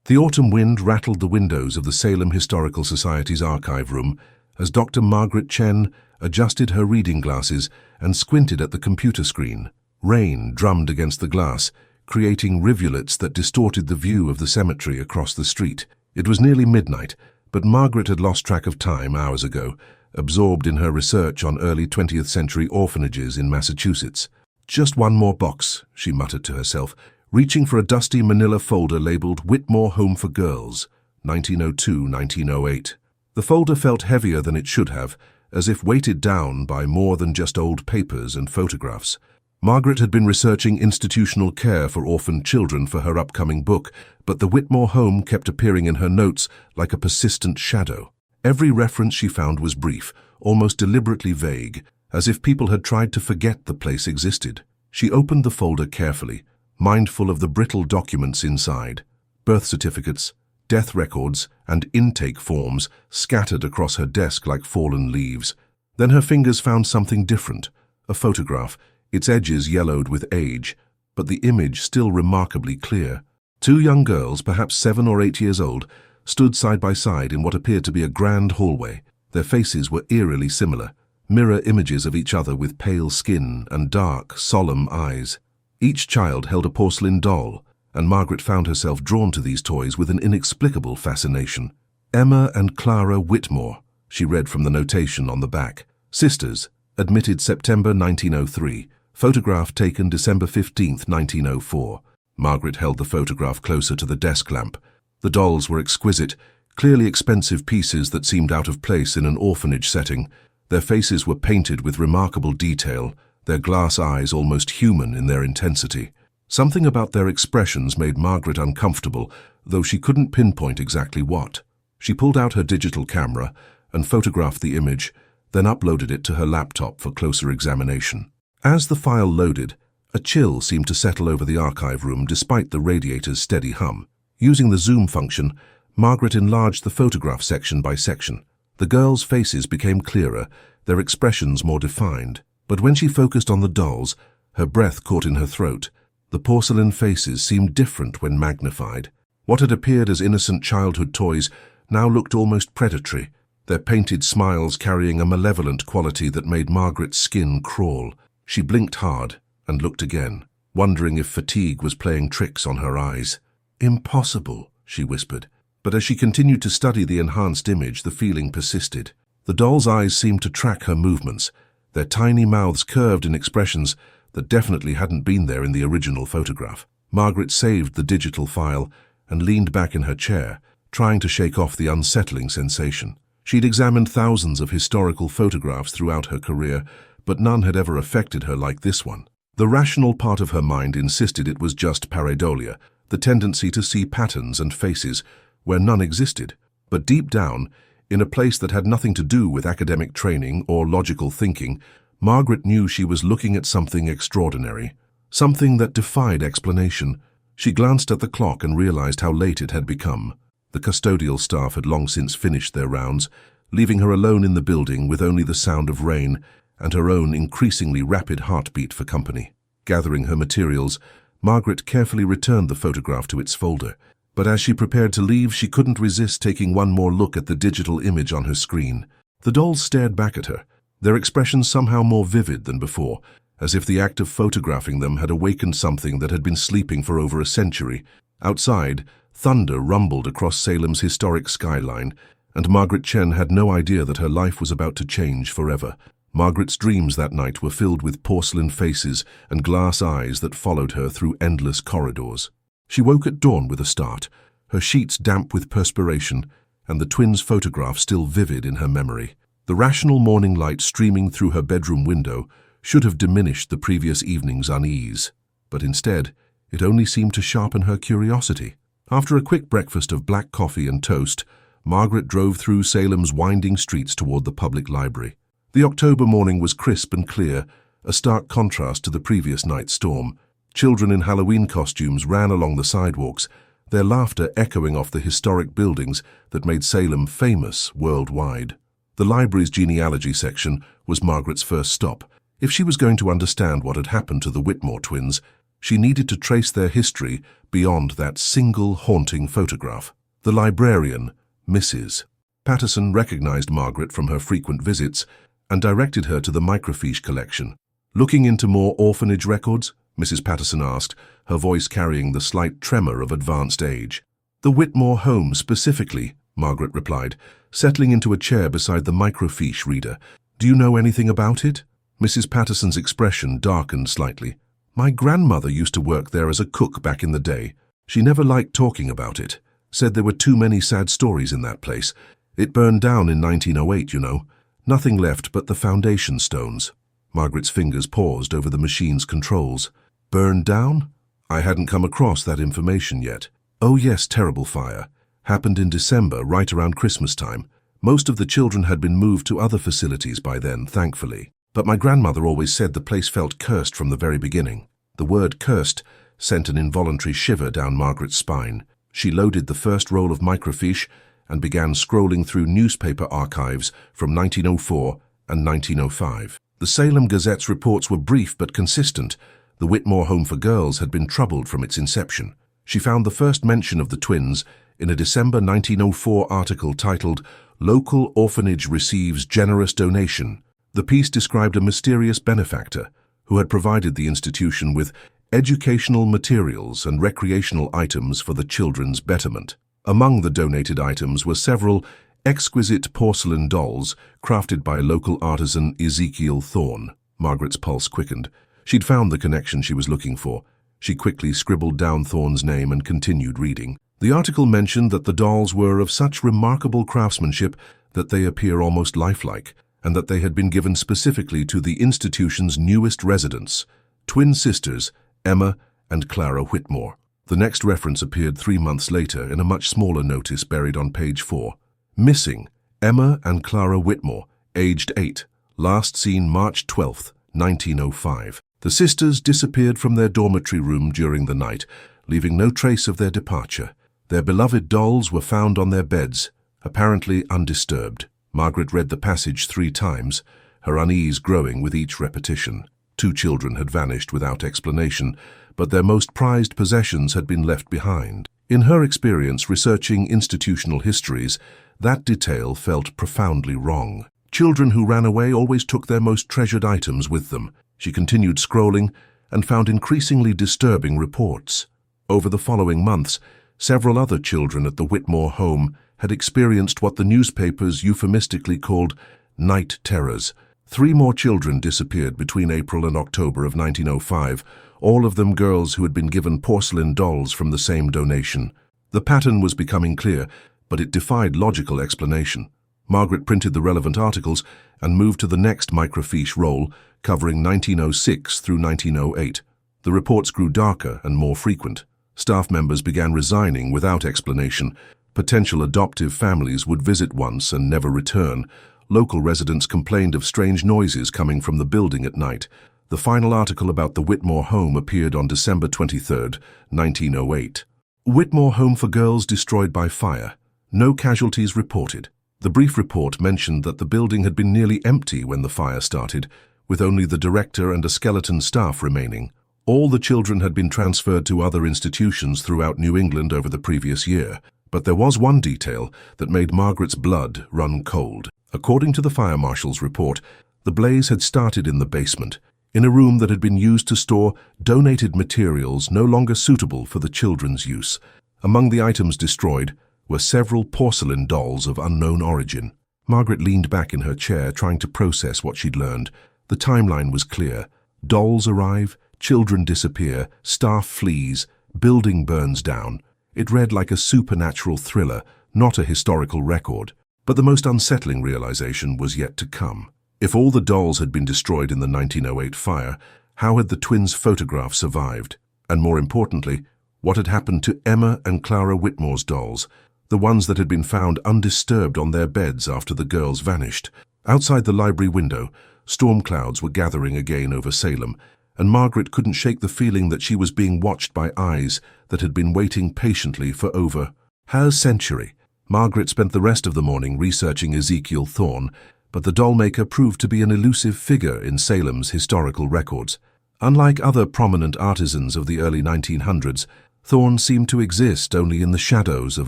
The autumn wind rattled the windows of the Salem Historical Society's archive room as Dr. Margaret Chen adjusted her reading glasses and squinted at the computer screen. Rain drummed against the glass, creating rivulets that distorted the view of the cemetery across the street. It was nearly midnight, but Margaret had lost track of time hours ago, absorbed in her research on early 20th century orphanages in Massachusetts. "Just one more box," she muttered to herself, reaching for a dusty manila folder labeled Whitmore Home for Girls, 1902-1908. The folder felt heavier than it should have, as if weighted down by more than just old papers and photographs. Margaret had been researching institutional care for orphaned children for her upcoming book, but the Whitmore home kept appearing in her notes like a persistent shadow. Every reference she found was brief, almost deliberately vague, as if people had tried to forget the place existed. She opened the folder carefully, mindful of the brittle documents inside. Birth certificates, death records, and intake forms scattered across her desk like fallen leaves. Then her fingers found something different, a photograph, its edges yellowed with age, but the image still remarkably clear. Two young girls, perhaps 7 or 8 years old, stood side by side in what appeared to be a grand hallway. Their faces were eerily similar, mirror images of each other with pale skin and dark, solemn eyes. Each child held a porcelain doll, and Margaret found herself drawn to these toys with an inexplicable fascination. "Emma and Clara Whitmore," she read from the notation on the back. "Sisters, admitted September 1903, photograph taken December 15, 1904. Margaret held the photograph closer to the desk lamp. The dolls were exquisite, clearly expensive pieces that seemed out of place in an orphanage setting. Their faces were painted with remarkable detail, their glass eyes almost human in their intensity. Something about their expressions made Margaret uncomfortable, though she couldn't pinpoint exactly what. She pulled out her digital camera and photographed the image, then uploaded it to her laptop for closer examination. As the file loaded, a chill seemed to settle over the archive room despite the radiator's steady hum. Using the zoom function, Margaret enlarged the photograph section by section. The girls' faces became clearer, their expressions more defined. But when she focused on the dolls, her breath caught in her throat. The porcelain faces seemed different when magnified. What had appeared as innocent childhood toys now looked almost predatory, their painted smiles carrying a malevolent quality that made Margaret's skin crawl. She blinked hard and looked again, wondering if fatigue was playing tricks on her eyes. "Impossible," she whispered. But as she continued to study the enhanced image, the feeling persisted. The doll's eyes seemed to track her movements, their tiny mouths curved in expressions that definitely hadn't been there in the original photograph. Margaret saved the digital file and leaned back in her chair, trying to shake off the unsettling sensation. She'd examined thousands of historical photographs throughout her career, but none had ever affected her like this one. The rational part of her mind insisted it was just pareidolia, the tendency to see patterns and faces where none existed. But deep down, in a place that had nothing to do with academic training or logical thinking, Margaret knew she was looking at something extraordinary, something that defied explanation. She glanced at the clock and realized how late it had become. The custodial staff had long since finished their rounds, leaving her alone in the building with only the sound of rain and her own increasingly rapid heartbeat for company. Gathering her materials, Margaret carefully returned the photograph to its folder. But as she prepared to leave, she couldn't resist taking one more look at the digital image on her screen. The dolls stared back at her, their expressions somehow more vivid than before, as if the act of photographing them had awakened something that had been sleeping for over a century. Outside, thunder rumbled across Salem's historic skyline, and Margaret Chen had no idea that her life was about to change forever. Margaret's dreams that night were filled with porcelain faces and glass eyes that followed her through endless corridors. She woke at dawn with a start, her sheets damp with perspiration, and the twins' photograph still vivid in her memory. The rational morning light streaming through her bedroom window should have diminished the previous evening's unease, but instead, it only seemed to sharpen her curiosity. After a quick breakfast of black coffee and toast, Margaret drove through Salem's winding streets toward the public library. The October morning was crisp and clear, a stark contrast to the previous night's storm. Children in Halloween costumes ran along the sidewalks, their laughter echoing off the historic buildings that made Salem famous worldwide. The library's genealogy section was Margaret's first stop. If she was going to understand what had happened to the Whitmore twins, She needed to trace their history beyond that single haunting photograph. The librarian, Mrs. Patterson, recognized Margaret from her frequent visits and directed her to the microfiche collection. "Looking into more orphanage records?" Mrs. Patterson asked, her voice carrying the slight tremor of advanced age. "The Whitmore Home specifically," Margaret replied, settling into a chair beside the microfiche reader. "Do you know anything about it?" Mrs. Patterson's expression darkened slightly. "My grandmother used to work there as a cook back in the day. She never liked talking about it. Said there were too many sad stories in that place. It burned down in 1908, you know. Nothing left but the foundation stones." Margaret's fingers paused over the machine's controls. "Burned down? I hadn't come across that information yet." "Oh yes, terrible fire. Happened in December, right around Christmas time. Most of the children had been moved to other facilities by then, thankfully. But my grandmother always said the place felt cursed from the very beginning." The word cursed sent an involuntary shiver down Margaret's spine. She loaded the first roll of microfiche and began scrolling through newspaper archives from 1904 and 1905. The Salem Gazette's reports were brief but consistent. The Whitmore Home for Girls had been troubled from its inception. She found the first mention of the twins in a December 1904 article titled "Local Orphanage Receives Generous Donation." The piece described a mysterious benefactor who had provided the institution with educational materials and recreational items for the children's betterment. Among the donated items were several exquisite porcelain dolls crafted by local artisan Ezekiel Thorne. Margaret's pulse quickened. She'd found the connection she was looking for. She quickly scribbled down Thorne's name and continued reading. The article mentioned that the dolls were of such remarkable craftsmanship that they appear almost lifelike, and that they had been given specifically to the institution's newest residents, twin sisters, Emma and Clara Whitmore. The next reference appeared 3 months later in a much smaller notice buried on page 4. "Missing, Emma and Clara Whitmore, aged 8, last seen March 12, 1905. The sisters disappeared from their dormitory room during the night, leaving no trace of their departure. Their beloved dolls were found on their beds, apparently undisturbed." Margaret read the passage 3 times, her unease growing with each repetition. 2 children had vanished without explanation, but their most prized possessions had been left behind. In her experience researching institutional histories, that detail felt profoundly wrong. Children who ran away always took their most treasured items with them. She continued scrolling and found increasingly disturbing reports. Over the following months, several other children at the Whitmore home had experienced what the newspapers euphemistically called night terrors. 3 more children disappeared between April and October of 1905, all of them girls who had been given porcelain dolls from the same donation. The pattern was becoming clear, but it defied logical explanation. Margaret printed the relevant articles and moved to the next microfiche roll, covering 1906 through 1908. The reports grew darker and more frequent. Staff members began resigning without explanation. Potential adoptive families would visit once and never return. Local residents complained of strange noises coming from the building at night. The final article about the Whitmore home appeared on December 23, 1908. "Whitmore Home for Girls destroyed by fire. No casualties reported." The brief report mentioned that the building had been nearly empty when the fire started, with only the director and a skeleton staff remaining. All the children had been transferred to other institutions throughout New England over the previous year. But there was one detail that made Margaret's blood run cold. According to the fire marshal's report, the blaze had started in the basement, in a room that had been used to store donated materials no longer suitable for the children's use. Among the items destroyed were several porcelain dolls of unknown origin. Margaret leaned back in her chair, trying to process what she'd learned. The timeline was clear. Dolls arrive, children disappear, staff flees, building burns down. It read like a supernatural thriller, not a historical record. But the most unsettling realization was yet to come. If all the dolls had been destroyed in the 1908 fire, how had the twins' photographs survived? And more importantly, what had happened to Emma and Clara Whitmore's dolls, the ones that had been found undisturbed on their beds after the girls vanished? Outside the library window, storm clouds were gathering again over Salem, and Margaret couldn't shake the feeling that she was being watched by eyes that had been waiting patiently for over a century. Margaret spent the rest of the morning researching Ezekiel Thorne, but the dollmaker proved to be an elusive figure in Salem's historical records. Unlike other prominent artisans of the early 1900s, Thorne seemed to exist only in the shadows of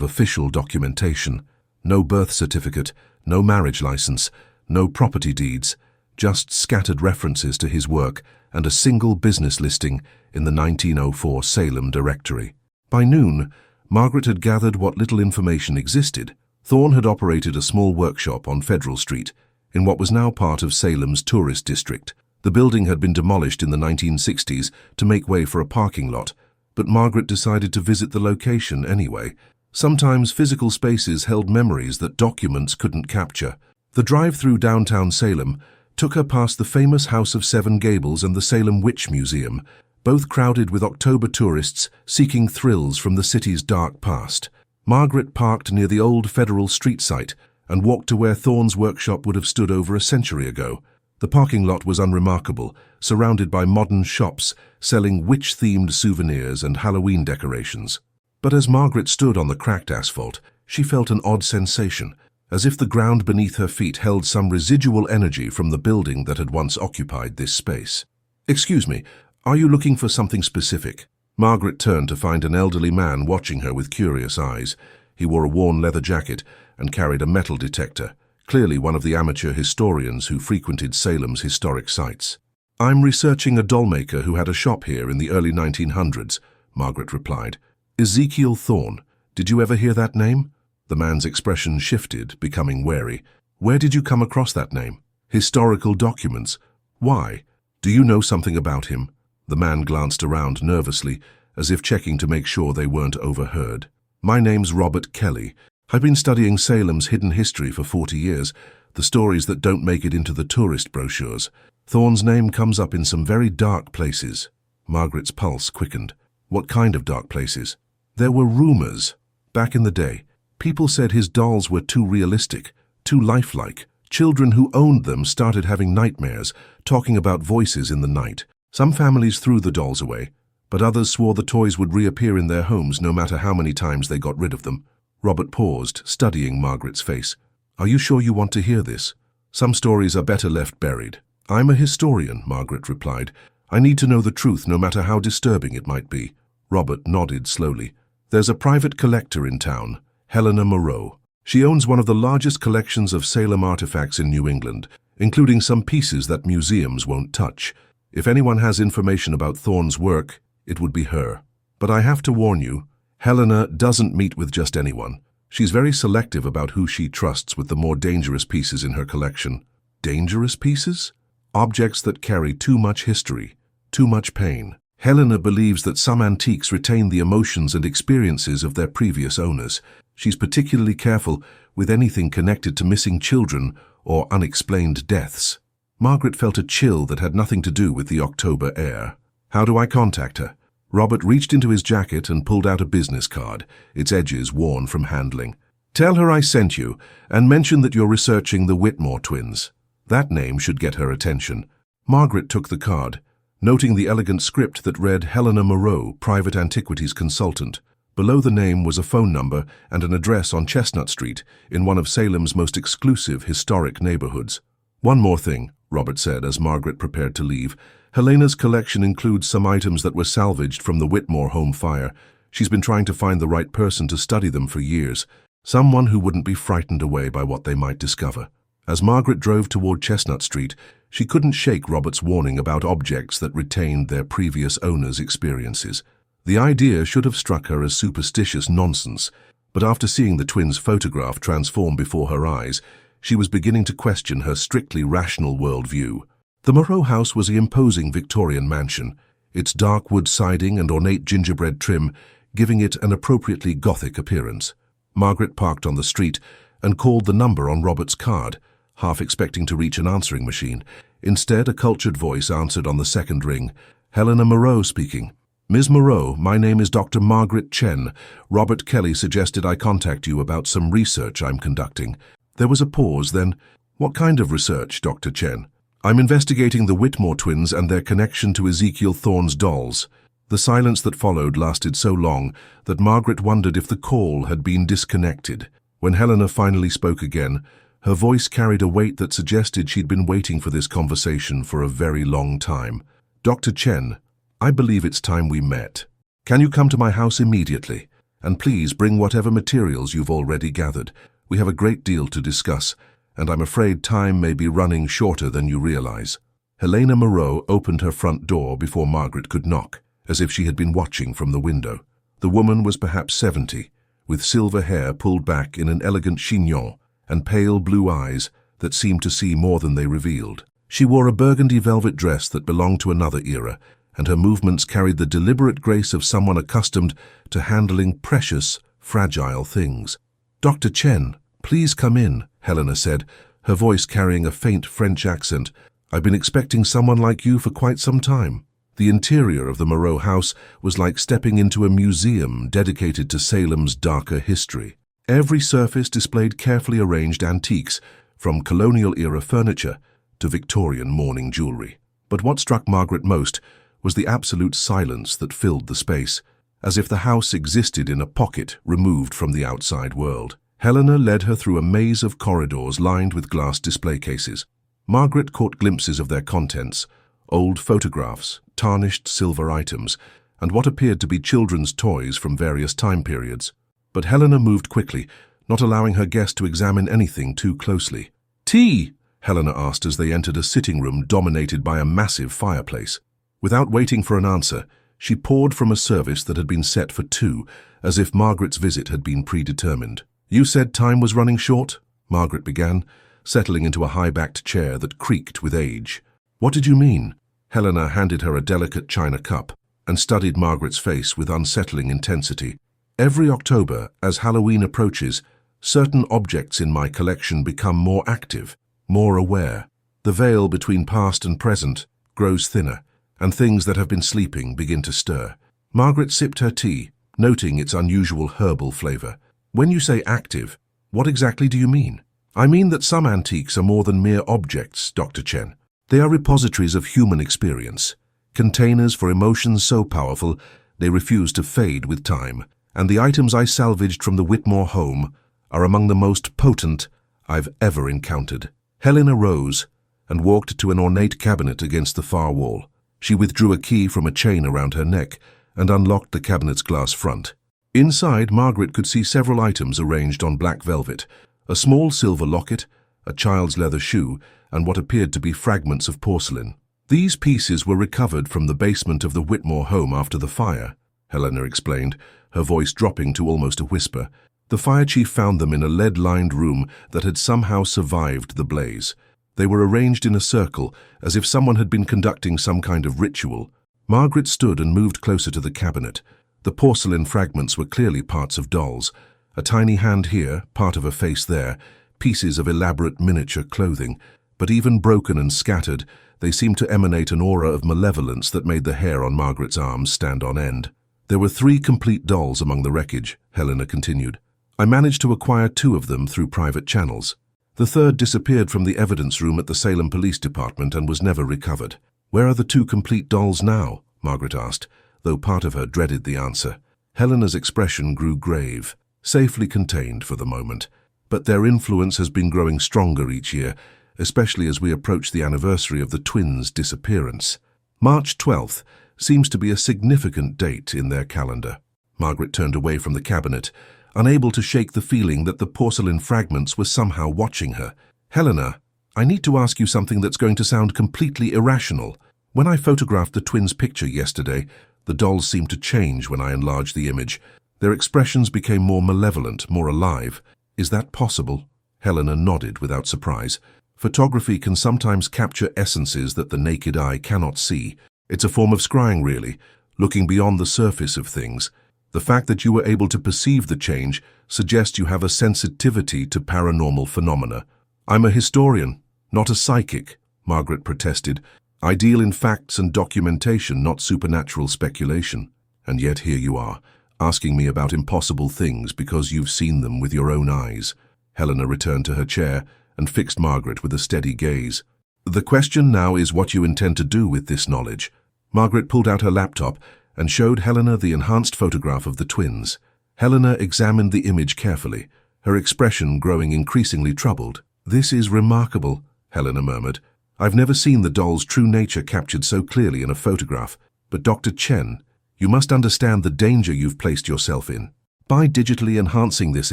official documentation. No birth certificate, no marriage license, no property deeds, just scattered references to his work and a single business listing in the 1904 Salem directory. By noon, Margaret had gathered what little information existed. Thorne had operated a small workshop on Federal Street, in what was now part of Salem's tourist district. The building had been demolished in the 1960s to make way for a parking lot, but Margaret decided to visit the location anyway. Sometimes physical spaces held memories that documents couldn't capture. The drive through downtown Salem took her past the famous House of Seven Gables and the Salem Witch Museum, both crowded with October tourists seeking thrills from the city's dark past. Margaret parked near the old Federal Street site and walked to where Thorne's workshop would have stood over a century ago. The parking lot was unremarkable, surrounded by modern shops selling witch-themed souvenirs and Halloween decorations. But as Margaret stood on the cracked asphalt, she felt an odd sensation, as if the ground beneath her feet held some residual energy from the building that had once occupied this space. "Excuse me, are you looking for something specific?" Margaret turned to find an elderly man watching her with curious eyes. He wore a worn leather jacket and carried a metal detector, clearly one of the amateur historians who frequented Salem's historic sites. "I'm researching a dollmaker who had a shop here in the early 1900s, Margaret replied. "Ezekiel Thorne. Did you ever hear that name?" The man's expression shifted, becoming wary. "Where did you come across that name?" "Historical documents." "Why? Do you know something about him?" The man glanced around nervously, as if checking to make sure they weren't overheard. "My name's Robert Kelly. I've been studying Salem's hidden history for 40 years, the stories that don't make it into the tourist brochures. Thorne's name comes up in some very dark places." Margaret's pulse quickened. "What kind of dark places?" "There were rumors. Back in the day, people said his dolls were too realistic, too lifelike. Children who owned them started having nightmares, talking about voices in the night. Some families threw the dolls away, but others swore the toys would reappear in their homes no matter how many times they got rid of them." Robert paused, studying Margaret's face. "Are you sure you want to hear this? Some stories are better left buried." "I'm a historian," Margaret replied. "I need to know the truth no matter how disturbing it might be." Robert nodded slowly. "There's a private collector in town, Helena Moreau. She owns one of the largest collections of Salem artifacts in New England, including some pieces that museums won't touch. If anyone has information about Thorne's work, it would be her. But I have to warn you, Helena doesn't meet with just anyone. She's very selective about who she trusts with the more dangerous pieces in her collection." "Dangerous pieces?" "Objects that carry too much history, too much pain. Helena believes that some antiques retain the emotions and experiences of their previous owners. She's particularly careful with anything connected to missing children or unexplained deaths." Margaret felt a chill that had nothing to do with the October air. "How do I contact her?" Robert reached into his jacket and pulled out a business card, its edges worn from handling. "Tell her I sent you, and mention that you're researching the Whitmore twins." That name should get her attention. Margaret took the card, noting the elegant script that read Helena Moreau, private antiquities consultant. Below the name was a phone number and an address on Chestnut Street, in one of Salem's most exclusive historic neighborhoods. "One more thing," Robert said as Margaret prepared to leave. "Helena's collection includes some items that were salvaged from the Whitmore Home fire. She's been trying to find the right person to study them for years, someone who wouldn't be frightened away by what they might discover." As Margaret drove toward Chestnut Street, she couldn't shake Robert's warning about objects that retained their previous owners' experiences. The idea should have struck her as superstitious nonsense, but after seeing the twins' photograph transform before her eyes, she was beginning to question her strictly rational worldview. The Moreau house was an imposing Victorian mansion, its dark wood siding and ornate gingerbread trim giving it an appropriately Gothic appearance. Margaret parked on the street and called the number on Robert's card, half expecting to reach an answering machine. Instead, a cultured voice answered on the second ring. "Helena Moreau speaking." "Ms. Moreau, my name is Dr. Margaret Chen. Robert Kelly suggested I contact you about some research I'm conducting." There was a pause, then, "What kind of research, Dr. Chen?" "I'm investigating the Whitmore twins and their connection to Ezekiel Thorne's dolls." The silence that followed lasted so long that Margaret wondered if the call had been disconnected. When Helena finally spoke again, her voice carried a weight that suggested she'd been waiting for this conversation for a very long time. Dr. Chen, I believe it's time we met. Can you come to my house immediately? And please bring whatever materials you've already gathered. We have a great deal to discuss, and I'm afraid time may be running shorter than you realize. Helena Moreau opened her front door before Margaret could knock, as if she had been watching from the window. The woman was perhaps 70, with silver hair pulled back in an elegant chignon and pale blue eyes that seemed to see more than they revealed. She wore a burgundy velvet dress that belonged to another era, and her movements carried the deliberate grace of someone accustomed to handling precious, fragile things. "Dr. Chen, please come in," Helena said, her voice carrying a faint French accent. "I've been expecting someone like you for quite some time." The interior of the Moreau house was like stepping into a museum dedicated to Salem's darker history. Every surface displayed carefully arranged antiques, from colonial-era furniture to Victorian mourning jewelry. But what struck Margaret most was the absolute silence that filled the space, as if the house existed in a pocket removed from the outside world. Helena led her through a maze of corridors lined with glass display cases. Margaret caught glimpses of their contents, old photographs, tarnished silver items, and what appeared to be children's toys from various time periods. But Helena moved quickly, not allowing her guest to examine anything too closely. "Tea?" Helena asked as they entered a sitting room dominated by a massive fireplace. Without waiting for an answer, she poured from a service that had been set for two, as if Margaret's visit had been predetermined. "You said time was running short?" Margaret began, settling into a high-backed chair that creaked with age. "What did you mean?" Helena handed her a delicate china cup and studied Margaret's face with unsettling intensity. "Every October, as Halloween approaches, certain objects in my collection become more active, more aware. The veil between past and present grows thinner, and things that have been sleeping begin to stir." Margaret sipped her tea, noting its unusual herbal flavor. "When you say active, what exactly do you mean?" "I mean that some antiques are more than mere objects, Dr. Chen. They are repositories of human experience, containers for emotions so powerful they refuse to fade with time. And the items I salvaged from the Whitmore home are among the most potent I've ever encountered." Helena rose and walked to an ornate cabinet against the far wall. She withdrew a key from a chain around her neck and unlocked the cabinet's glass front. Inside, Margaret could see several items arranged on black velvet: a small silver locket, a child's leather shoe, and what appeared to be fragments of porcelain. "These pieces were recovered from the basement of the Whitmore home after the fire," Helena explained, her voice dropping to almost a whisper. "The fire chief found them in a lead-lined room that had somehow survived the blaze. They were arranged in a circle, as if someone had been conducting some kind of ritual." Margaret stood and moved closer to the cabinet. The porcelain fragments were clearly parts of dolls. A tiny hand here, part of a face there, pieces of elaborate miniature clothing. But even broken and scattered, they seemed to emanate an aura of malevolence that made the hair on Margaret's arms stand on end. "There were 3 complete dolls among the wreckage," Helena continued. "I managed to acquire 2 of them through private channels. The third disappeared from the evidence room at the Salem Police Department and was never recovered." "Where are the 2 complete dolls now?" Margaret asked, though part of her dreaded the answer. Helena's expression grew grave, safely contained for the moment. "But their influence has been growing stronger each year, especially as we approach the anniversary of the twins' disappearance. March 12th seems to be a significant date in their calendar." Margaret turned away from the cabinet, unable to shake the feeling that the porcelain fragments were somehow watching her. "Helena, I need to ask you something that's going to sound completely irrational. When I photographed the twins' picture yesterday, the dolls seemed to change when I enlarged the image. Their expressions became more malevolent, more alive. Is that possible?" Helena nodded without surprise. "Photography can sometimes capture essences that the naked eye cannot see. It's a form of scrying, really, looking beyond the surface of things. The fact that you were able to perceive the change suggests you have a sensitivity to paranormal phenomena." "I'm a historian, not a psychic," Margaret protested. "I deal in facts and documentation, not supernatural speculation. And yet here you are, asking me about impossible things because you've seen them with your own eyes." Helena returned to her chair and fixed Margaret with a steady gaze. "The question now is what you intend to do with this knowledge." Margaret pulled out her laptop and showed Helena the enhanced photograph of the twins. Helena examined the image carefully, her expression growing increasingly troubled. "This is remarkable," Helena murmured. I've never seen the doll's true nature captured so clearly in a photograph. But Dr. Chen, you must understand the danger you've placed yourself in. By digitally enhancing this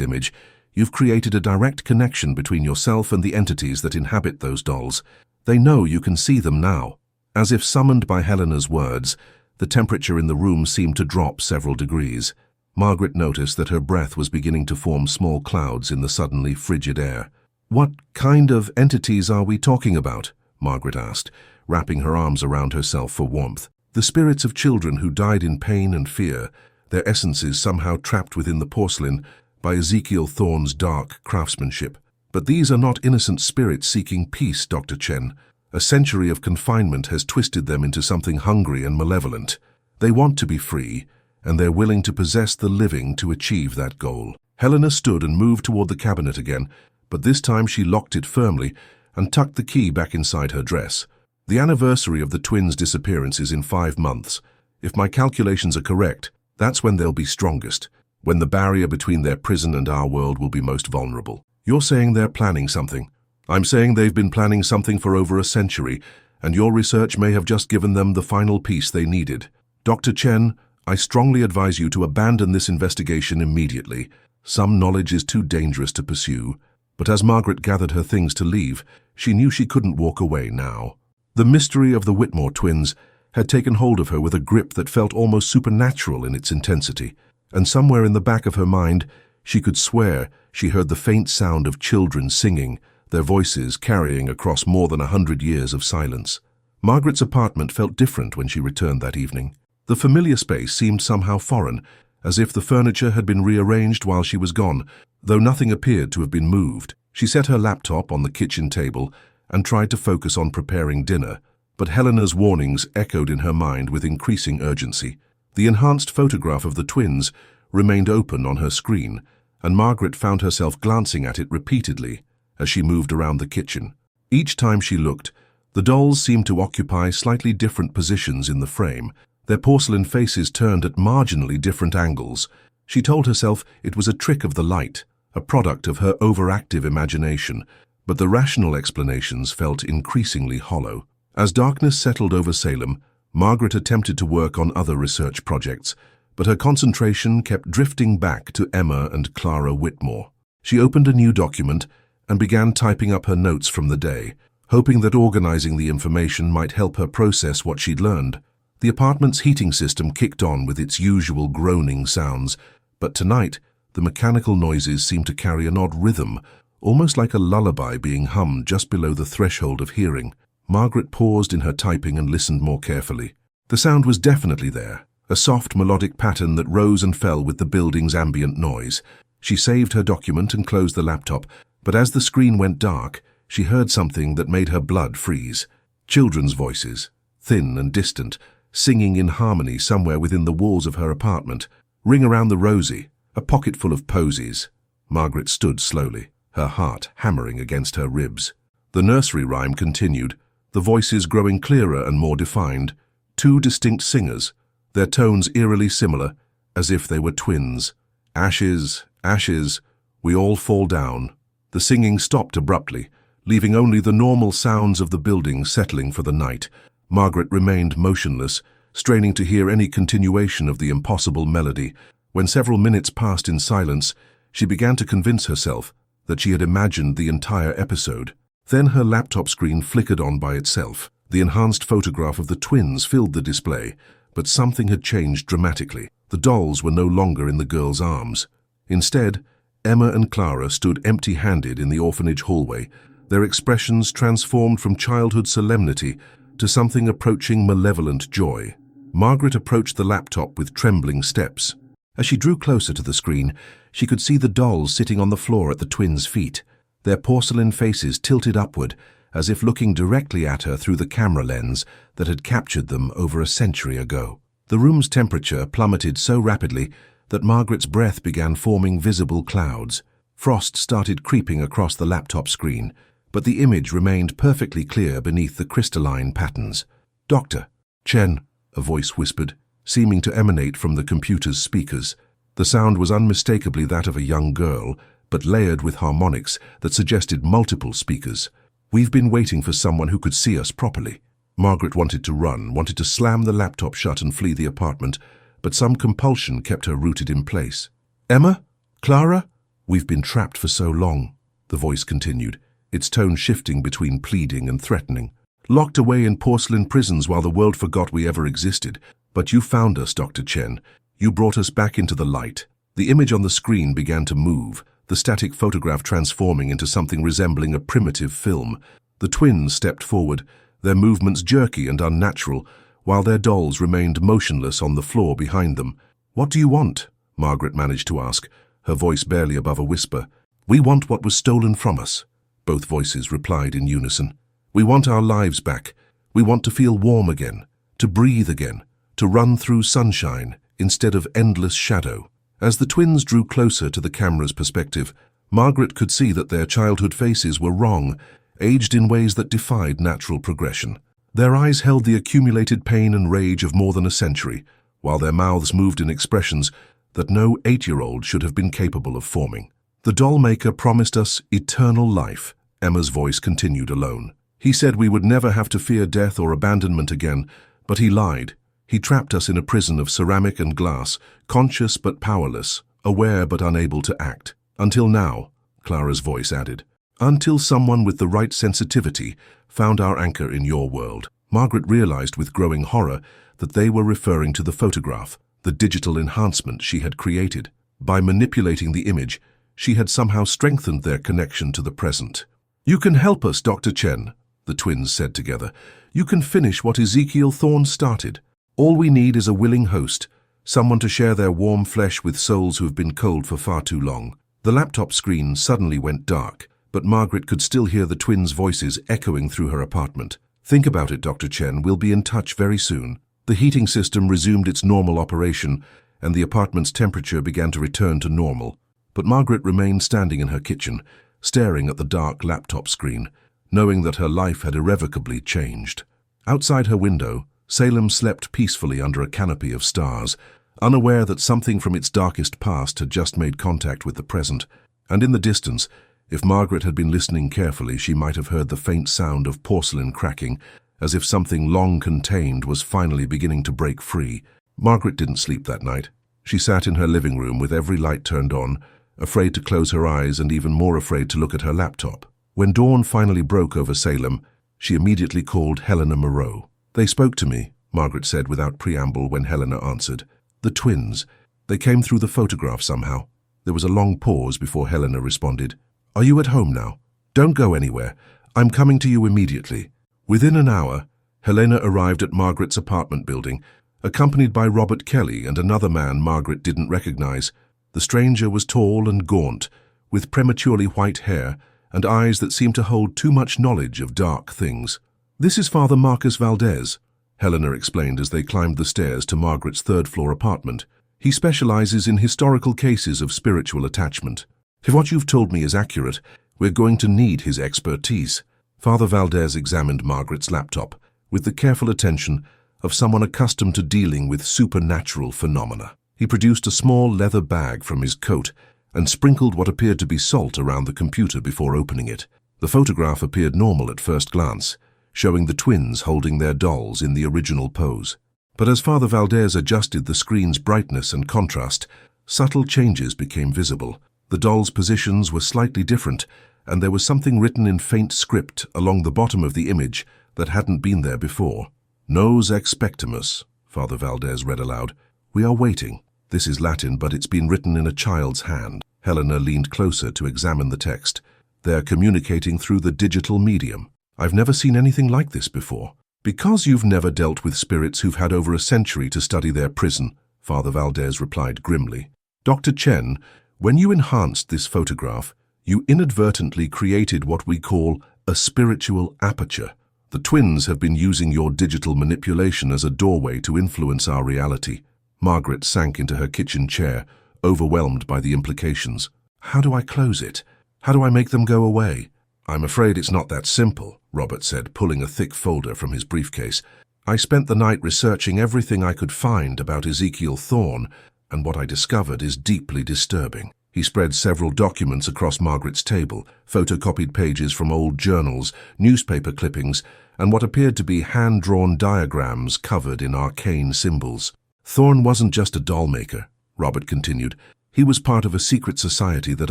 image, you've created a direct connection between yourself and the entities that inhabit those dolls. They know you can see them now. As if summoned by Helena's words, the temperature in the room seemed to drop several degrees. Margaret noticed that her breath was beginning to form small clouds in the suddenly frigid air. "What kind of entities are we talking about?" Margaret asked, wrapping her arms around herself for warmth. "The spirits of children who died in pain and fear, their essences somehow trapped within the porcelain by Ezekiel Thorne's dark craftsmanship. But these are not innocent spirits seeking peace, Dr. Chen. A century of confinement has twisted them into something hungry and malevolent. They want to be free, and they're willing to possess the living to achieve that goal." Helena stood and moved toward the cabinet again, but this time she locked it firmly and tucked the key back inside her dress. "The anniversary of the twins' disappearance is in 5 months. If my calculations are correct, that's when they'll be strongest, when the barrier between their prison and our world will be most vulnerable." "You're saying they're planning something." "I'm saying they've been planning something for over a century, and your research may have just given them the final piece they needed. Dr. Chen, I strongly advise you to abandon this investigation immediately. Some knowledge is too dangerous to pursue." But as Margaret gathered her things to leave, she knew she couldn't walk away now. The mystery of the Whitmore twins had taken hold of her with a grip that felt almost supernatural in its intensity, and somewhere in the back of her mind, she could swear she heard the faint sound of children singing, their voices carrying across more than 100 years of silence. Margaret's apartment felt different when she returned that evening. The familiar space seemed somehow foreign, as if the furniture had been rearranged while she was gone, though nothing appeared to have been moved. She set her laptop on the kitchen table and tried to focus on preparing dinner, but Helena's warnings echoed in her mind with increasing urgency. The enhanced photograph of the twins remained open on her screen, and Margaret found herself glancing at it repeatedly as she moved around the kitchen. Each time she looked, the dolls seemed to occupy slightly different positions in the frame, their porcelain faces turned at marginally different angles. She told herself it was a trick of the light, a product of her overactive imagination, but the rational explanations felt increasingly hollow. As darkness settled over Salem, Margaret attempted to work on other research projects, but her concentration kept drifting back to Emma and Clara Whitmore. She opened a new document and began typing up her notes from the day, hoping that organizing the information might help her process what she'd learned. The apartment's heating system kicked on with its usual groaning sounds, but tonight the mechanical noises seemed to carry an odd rhythm, almost like a lullaby being hummed just below the threshold of hearing. Margaret paused in her typing and listened more carefully. The sound was definitely there, a soft melodic pattern that rose and fell with the building's ambient noise. She saved her document and closed the laptop, but as the screen went dark, she heard something that made her blood freeze. Children's voices, thin and distant, singing in harmony somewhere within the walls of her apartment. "Ring around the rosy, a pocket full of posies." Margaret stood slowly, her heart hammering against her ribs. The nursery rhyme continued, the voices growing clearer and more defined. 2 distinct singers, their tones eerily similar, as if they were twins. "Ashes, ashes, we all fall down." The singing stopped abruptly, leaving only the normal sounds of the building settling for the night. Margaret remained motionless, straining to hear any continuation of the impossible melody. When several minutes passed in silence, she began to convince herself that she had imagined the entire episode. Then her laptop screen flickered on by itself. The enhanced photograph of the twins filled the display, but something had changed dramatically. The dolls were no longer in the girl's arms. Instead, Emma and Clara stood empty-handed in the orphanage hallway, their expressions transformed from childhood solemnity to something approaching malevolent joy. Margaret approached the laptop with trembling steps. As she drew closer to the screen, she could see the dolls sitting on the floor at the twins' feet, their porcelain faces tilted upward, as if looking directly at her through the camera lens that had captured them over a century ago. The room's temperature plummeted so rapidly that Margaret's breath began forming visible clouds. Frost started creeping across the laptop screen, but the image remained perfectly clear beneath the crystalline patterns. "Dr. Chen," a voice whispered, seeming to emanate from the computer's speakers. The sound was unmistakably that of a young girl, but layered with harmonics that suggested multiple speakers. We've been waiting for someone who could see us properly. Margaret wanted to run, wanted to slam the laptop shut and flee the apartment, but some compulsion kept her rooted in place. Emma? Clara? We've been trapped for so long, the voice continued, its tone shifting between pleading and threatening. Locked away in porcelain prisons while the world forgot we ever existed. But you found us, Dr. Chen. You brought us back into the light. The image on the screen began to move, the static photograph transforming into something resembling a primitive film. The twins stepped forward, their movements jerky and unnatural, while their dolls remained motionless on the floor behind them. What do you want? Margaret managed to ask, her voice barely above a whisper. We want what was stolen from us, both voices replied in unison. We want our lives back. We want to feel warm again, to breathe again, to run through sunshine instead of endless shadow. As the twins drew closer to the camera's perspective, Margaret could see that their childhood faces were wrong, aged in ways that defied natural progression. Their eyes held the accumulated pain and rage of more than a century, while their mouths moved in expressions that no 8-year-old should have been capable of forming. The dollmaker promised us eternal life, Emma's voice continued alone. He said we would never have to fear death or abandonment again, but he lied. He trapped us in a prison of ceramic and glass, conscious but powerless, aware but unable to act. Until now, Clara's voice added. Until someone with the right sensitivity found our anchor in your world. Margaret realized with growing horror that they were referring to the photograph, the digital enhancement she had created. By manipulating the image, she had somehow strengthened their connection to the present. You can help us, Dr. Chen, the twins said together. You can finish what Ezekiel Thorne started. All we need is a willing host, someone to share their warm flesh with souls who have been cold for far too long. The laptop screen suddenly went dark, but Margaret could still hear the twins' voices echoing through her apartment. Think about it, Dr. Chen. We'll be in touch very soon. The heating system resumed its normal operation, and the apartment's temperature began to return to normal. But Margaret remained standing in her kitchen, staring at the dark laptop screen, knowing that her life had irrevocably changed. Outside her window, Salem slept peacefully under a canopy of stars, unaware that something from its darkest past had just made contact with the present. And in the distance, if Margaret had been listening carefully, she might have heard the faint sound of porcelain cracking, as if something long contained was finally beginning to break free. Margaret didn't sleep that night. She sat in her living room with every light turned on, afraid to close her eyes and even more afraid to look at her laptop. When dawn finally broke over Salem, she immediately called Helena Moreau. They spoke to me, Margaret said without preamble when Helena answered. The twins. They came through the photograph somehow. There was a long pause before Helena responded. Are you at home now? Don't go anywhere. I'm coming to you immediately. Within an hour, Helena arrived at Margaret's apartment building, accompanied by Robert Kelly and another man Margaret didn't recognize. The stranger was tall and gaunt, with prematurely white hair and eyes that seemed to hold too much knowledge of dark things. This is Father Marcus Valdez, Helena explained as they climbed the stairs to Margaret's third-floor apartment. He specializes in historical cases of spiritual attachment. If what you've told me is accurate, we're going to need his expertise. Father Valdez examined Margaret's laptop with the careful attention of someone accustomed to dealing with supernatural phenomena. He produced a small leather bag from his coat and sprinkled what appeared to be salt around the computer before opening it. The photograph appeared normal at first glance, showing the twins holding their dolls in the original pose. But as Father Valdez adjusted the screen's brightness and contrast, subtle changes became visible. The dolls' positions were slightly different, and there was something written in faint script along the bottom of the image that hadn't been there before. Nos expectimus, Father Valdez read aloud. We are waiting. This is Latin, but it's been written in a child's hand. Helena leaned closer to examine the text. They're communicating through the digital medium. I've never seen anything like this before. Because you've never dealt with spirits who've had over a century to study their prison, Father Valdez replied grimly. Dr. Chen, when you enhanced this photograph, you inadvertently created what we call a spiritual aperture. The twins have been using your digital manipulation as a doorway to influence our reality. Margaret sank into her kitchen chair, overwhelmed by the implications. How do I close it? How do I make them go away? I'm afraid it's not that simple, Robert said, pulling a thick folder from his briefcase. I spent the night researching everything I could find about Ezekiel Thorne, and what I discovered is deeply disturbing. He spread several documents across Margaret's table, photocopied pages from old journals, newspaper clippings, and what appeared to be hand-drawn diagrams covered in arcane symbols. Thorne wasn't just a dollmaker, Robert continued. He was part of a secret society that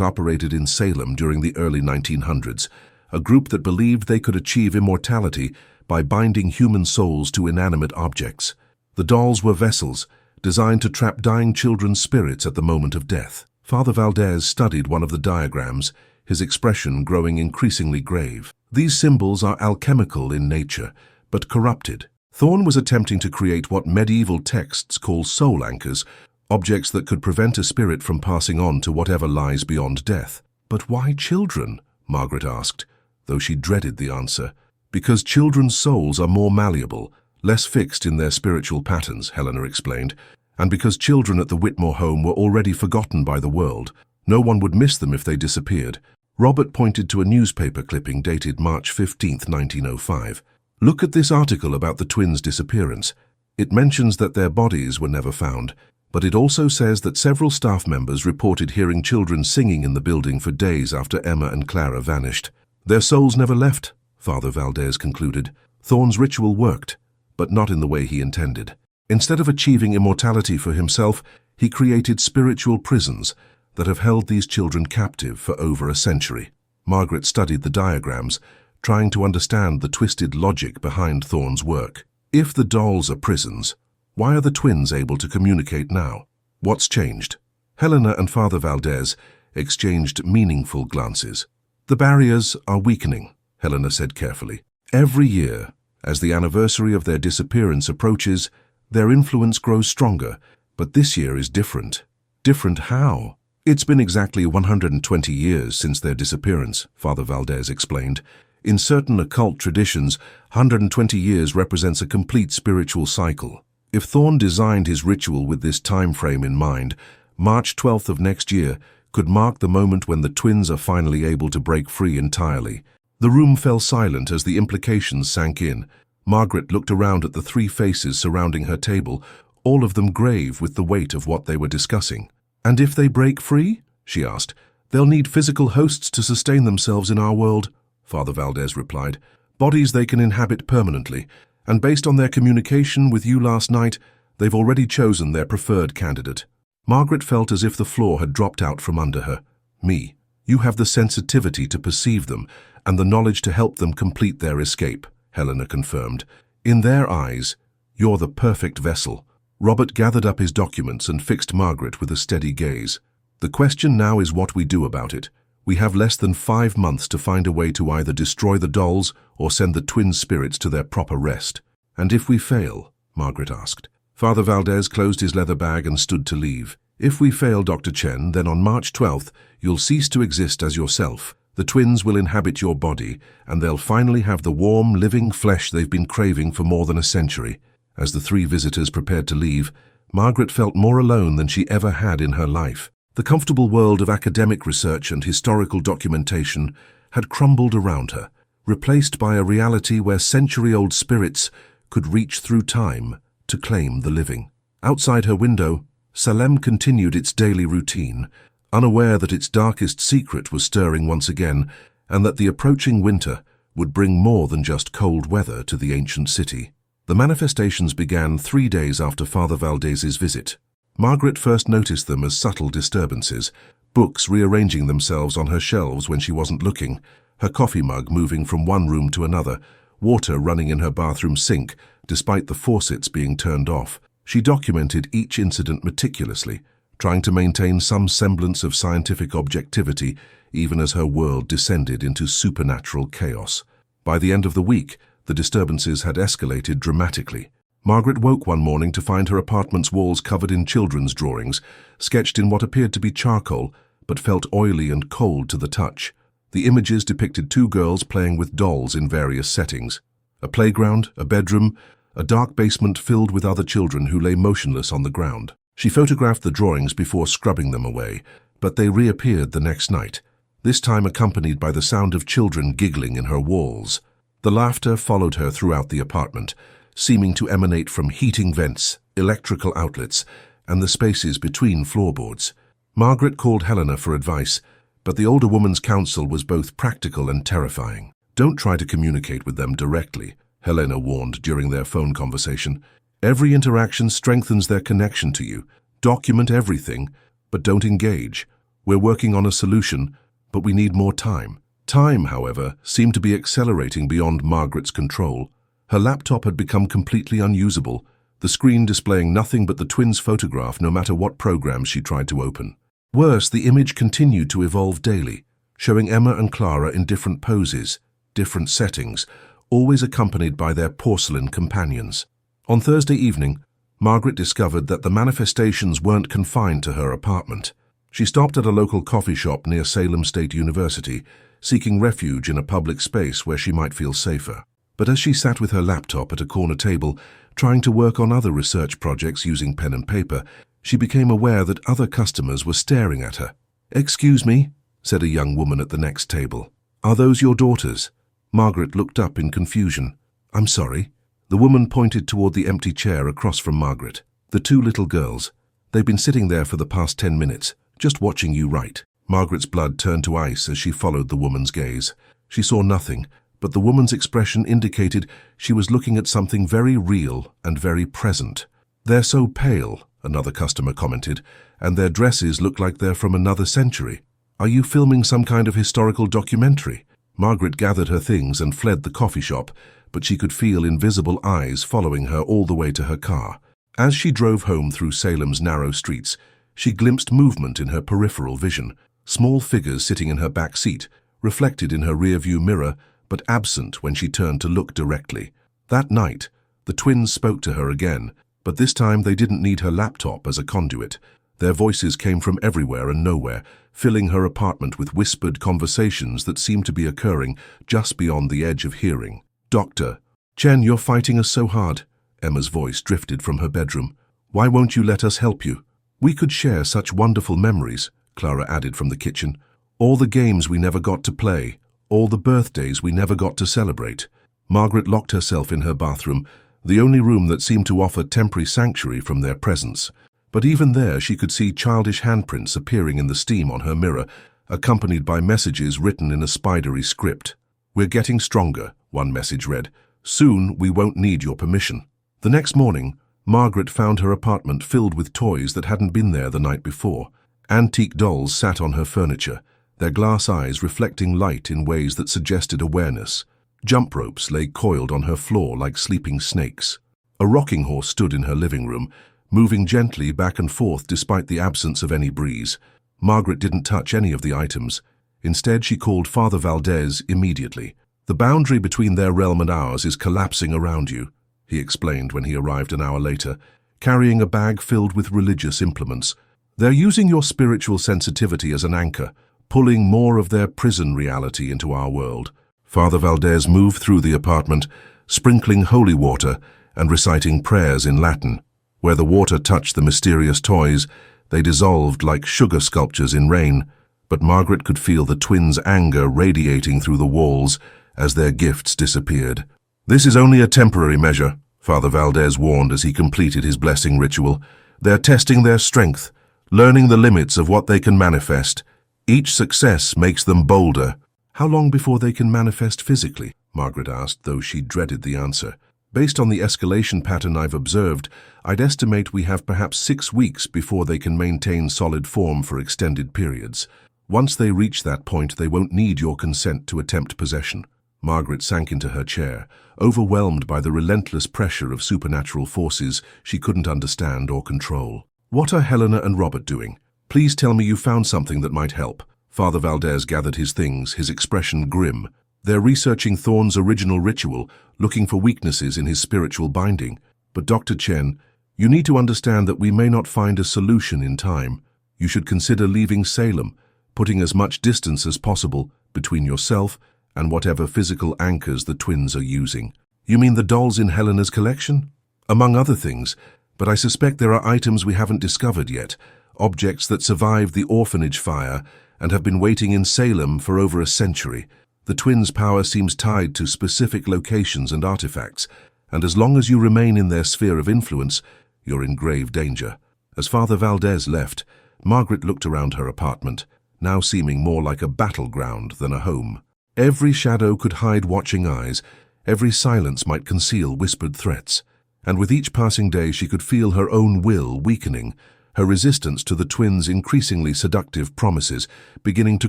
operated in Salem during the early 1900s, a group that believed they could achieve immortality by binding human souls to inanimate objects. The dolls were vessels, designed to trap dying children's spirits at the moment of death. Father Valdez studied one of the diagrams, his expression growing increasingly grave. These symbols are alchemical in nature, but corrupted. Thorne was attempting to create what medieval texts call soul anchors, objects that could prevent a spirit from passing on to whatever lies beyond death. But why children? Margaret asked, though she dreaded the answer. Because children's souls are more malleable, less fixed in their spiritual patterns, Helena explained, and because children at the Whitmore home were already forgotten by the world. No one would miss them if they disappeared. Robert pointed to a newspaper clipping dated March 15, 1905. Look at this article about the twins' disappearance. It mentions that their bodies were never found, but it also says that several staff members reported hearing children singing in the building for days after Emma and Clara vanished. Their souls never left, Father Valdez concluded. Thorne's ritual worked, but not in the way he intended. Instead of achieving immortality for himself, he created spiritual prisons that have held these children captive for over a century. Margaret studied the diagrams, trying to understand the twisted logic behind Thorne's work. If the dolls are prisons, why are the twins able to communicate now? What's changed? Helena and Father Valdez exchanged meaningful glances. The barriers are weakening, Helena said carefully. Every year, as the anniversary of their disappearance approaches, their influence grows stronger, but this year is different. Different how? It's been exactly 120 years since their disappearance, Father Valdez explained. In certain occult traditions, 120 years represents a complete spiritual cycle. If Thorne designed his ritual with this time frame in mind, March 12th of next year could mark the moment when the twins are finally able to break free entirely. The room fell silent as the implications sank in. Margaret looked around at the three faces surrounding her table, all of them grave with the weight of what they were discussing. And if they break free? She asked. They'll need physical hosts to sustain themselves in our world, Father Valdez replied. Bodies they can inhabit permanently, and based on their communication with you last night, they've already chosen their preferred candidate. Margaret felt as if the floor had dropped out from under her. Me, you have the sensitivity to perceive them, and the knowledge to help them complete their escape, Helena confirmed. In their eyes, you're the perfect vessel. Robert gathered up his documents and fixed Margaret with a steady gaze. The question now is what we do about it. We have less than 5 months to find a way to either destroy the dolls or send the twin spirits to their proper rest. And if we fail? Margaret asked. Father Valdez closed his leather bag and stood to leave. If we fail, Dr. Chen, then on March 12th, you'll cease to exist as yourself. The twins will inhabit your body, and they'll finally have the warm, living flesh they've been craving for more than a century. As the three visitors prepared to leave, Margaret felt more alone than she ever had in her life. The comfortable world of academic research and historical documentation had crumbled around her, replaced by a reality where century-old spirits could reach through time to claim the living. Outside her window, Salem continued its daily routine, unaware that its darkest secret was stirring once again, and that the approaching winter would bring more than just cold weather to the ancient city. The manifestations began 3 days after Father Valdez's visit. Margaret first noticed them as subtle disturbances, books rearranging themselves on her shelves when she wasn't looking, her coffee mug moving from one room to another, water running in her bathroom sink despite the faucets being turned off. She documented each incident meticulously, trying to maintain some semblance of scientific objectivity even as her world descended into supernatural chaos. By the end of the week, the disturbances had escalated dramatically. Margaret woke one morning to find her apartment's walls covered in children's drawings, sketched in what appeared to be charcoal, but felt oily and cold to the touch. The images depicted 2 girls playing with dolls in various settings. A playground, a bedroom, a dark basement filled with other children who lay motionless on the ground. She photographed the drawings before scrubbing them away, but they reappeared the next night, this time accompanied by the sound of children giggling in her walls. The laughter followed her throughout the apartment, seeming to emanate from heating vents, electrical outlets, and the spaces between floorboards. Margaret called Helena for advice, but the older woman's counsel was both practical and terrifying. Don't try to communicate with them directly, Helena warned during their phone conversation. Every interaction strengthens their connection to you. Document everything, but don't engage. We're working on a solution, but we need more time. Time, however, seemed to be accelerating beyond Margaret's control. Her laptop had become completely unusable, the screen displaying nothing but the twins' photograph no matter what programs she tried to open. Worse, the image continued to evolve daily, showing Emma and Clara in different poses, different settings, always accompanied by their porcelain companions. On Thursday evening, Margaret discovered that the manifestations weren't confined to her apartment. She stopped at a local coffee shop near Salem State University, seeking refuge in a public space where she might feel safer. But as she sat with her laptop at a corner table, trying to work on other research projects using pen and paper, she became aware that other customers were staring at her. "Excuse me," said a young woman at the next table. "Are those your daughters?" Margaret looked up in confusion. "I'm sorry." The woman pointed toward the empty chair across from Margaret. "The two little girls. They've been sitting there for the past 10 minutes, just watching you write." Margaret's blood turned to ice as she followed the woman's gaze. She saw nothing, but the woman's expression indicated she was looking at something very real and very present. "They're so pale," another customer commented, "and their dresses look like they're from another century. Are you filming some kind of historical documentary?" Margaret gathered her things and fled the coffee shop, but she could feel invisible eyes following her all the way to her car. As she drove home through Salem's narrow streets, she glimpsed movement in her peripheral vision, small figures sitting in her back seat, reflected in her rearview mirror, but absent when she turned to look directly. That night, the twins spoke to her again, but this time they didn't need her laptop as a conduit. Their voices came from everywhere and nowhere, filling her apartment with whispered conversations that seemed to be occurring just beyond the edge of hearing. "Dr. Chen, you're fighting us so hard." Emma's voice drifted from her bedroom. "Why won't you let us help you? We could share such wonderful memories," Clara added from the kitchen. "All the games we never got to play, all the birthdays we never got to celebrate." Margaret locked herself in her bathroom, the only room that seemed to offer temporary sanctuary from their presence. But even there she could see childish handprints appearing in the steam on her mirror, accompanied by messages written in a spidery script. "We're getting stronger," one message read. "Soon we won't need your permission." The next morning, Margaret found her apartment filled with toys that hadn't been there the night before. Antique dolls sat on her furniture, their glass eyes reflecting light in ways that suggested awareness. Jump ropes lay coiled on her floor like sleeping snakes. A rocking horse stood in her living room, moving gently back and forth despite the absence of any breeze. Margaret didn't touch any of the items. Instead, she called Father Valdez immediately. "The boundary between their realm and ours is collapsing around you," he explained when he arrived an hour later, carrying a bag filled with religious implements. "They're using your spiritual sensitivity as an anchor, pulling more of their prison reality into our world." Father Valdez moved through the apartment, sprinkling holy water and reciting prayers in Latin. Where the water touched the mysterious toys, they dissolved like sugar sculptures in rain, but Margaret could feel the twins' anger radiating through the walls as their gifts disappeared. "This is only a temporary measure," Father Valdez warned as he completed his blessing ritual. "They're testing their strength, learning the limits of what they can manifest. Each success makes them bolder." "How long before they can manifest physically?" Margaret asked, though she dreaded the answer. "Based on the escalation pattern I've observed, I'd estimate we have perhaps 6 weeks before they can maintain solid form for extended periods. Once they reach that point, they won't need your consent to attempt possession." Margaret sank into her chair, overwhelmed by the relentless pressure of supernatural forces she couldn't understand or control. "What are Helena and Robert doing? Please tell me you found something that might help." Father Valdez gathered his things, his expression grim. "They're researching Thorne's original ritual, looking for weaknesses in his spiritual binding. But Dr. Chen, you need to understand that we may not find a solution in time. You should consider leaving Salem, putting as much distance as possible between yourself and whatever physical anchors the twins are using." "You mean the dolls in Helena's collection?" "Among other things, but I suspect there are items we haven't discovered yet, objects that survived the Orphanage fire and have been waiting in Salem for over a century. The twins' power seems tied to specific locations and artifacts, and as long as you remain in their sphere of influence, you're in grave danger." As Father Valdez left, Margaret looked around her apartment, now seeming more like a battleground than a home. Every shadow could hide watching eyes, every silence might conceal whispered threats, and with each passing day she could feel her own will weakening, her resistance to the twins' increasingly seductive promises beginning to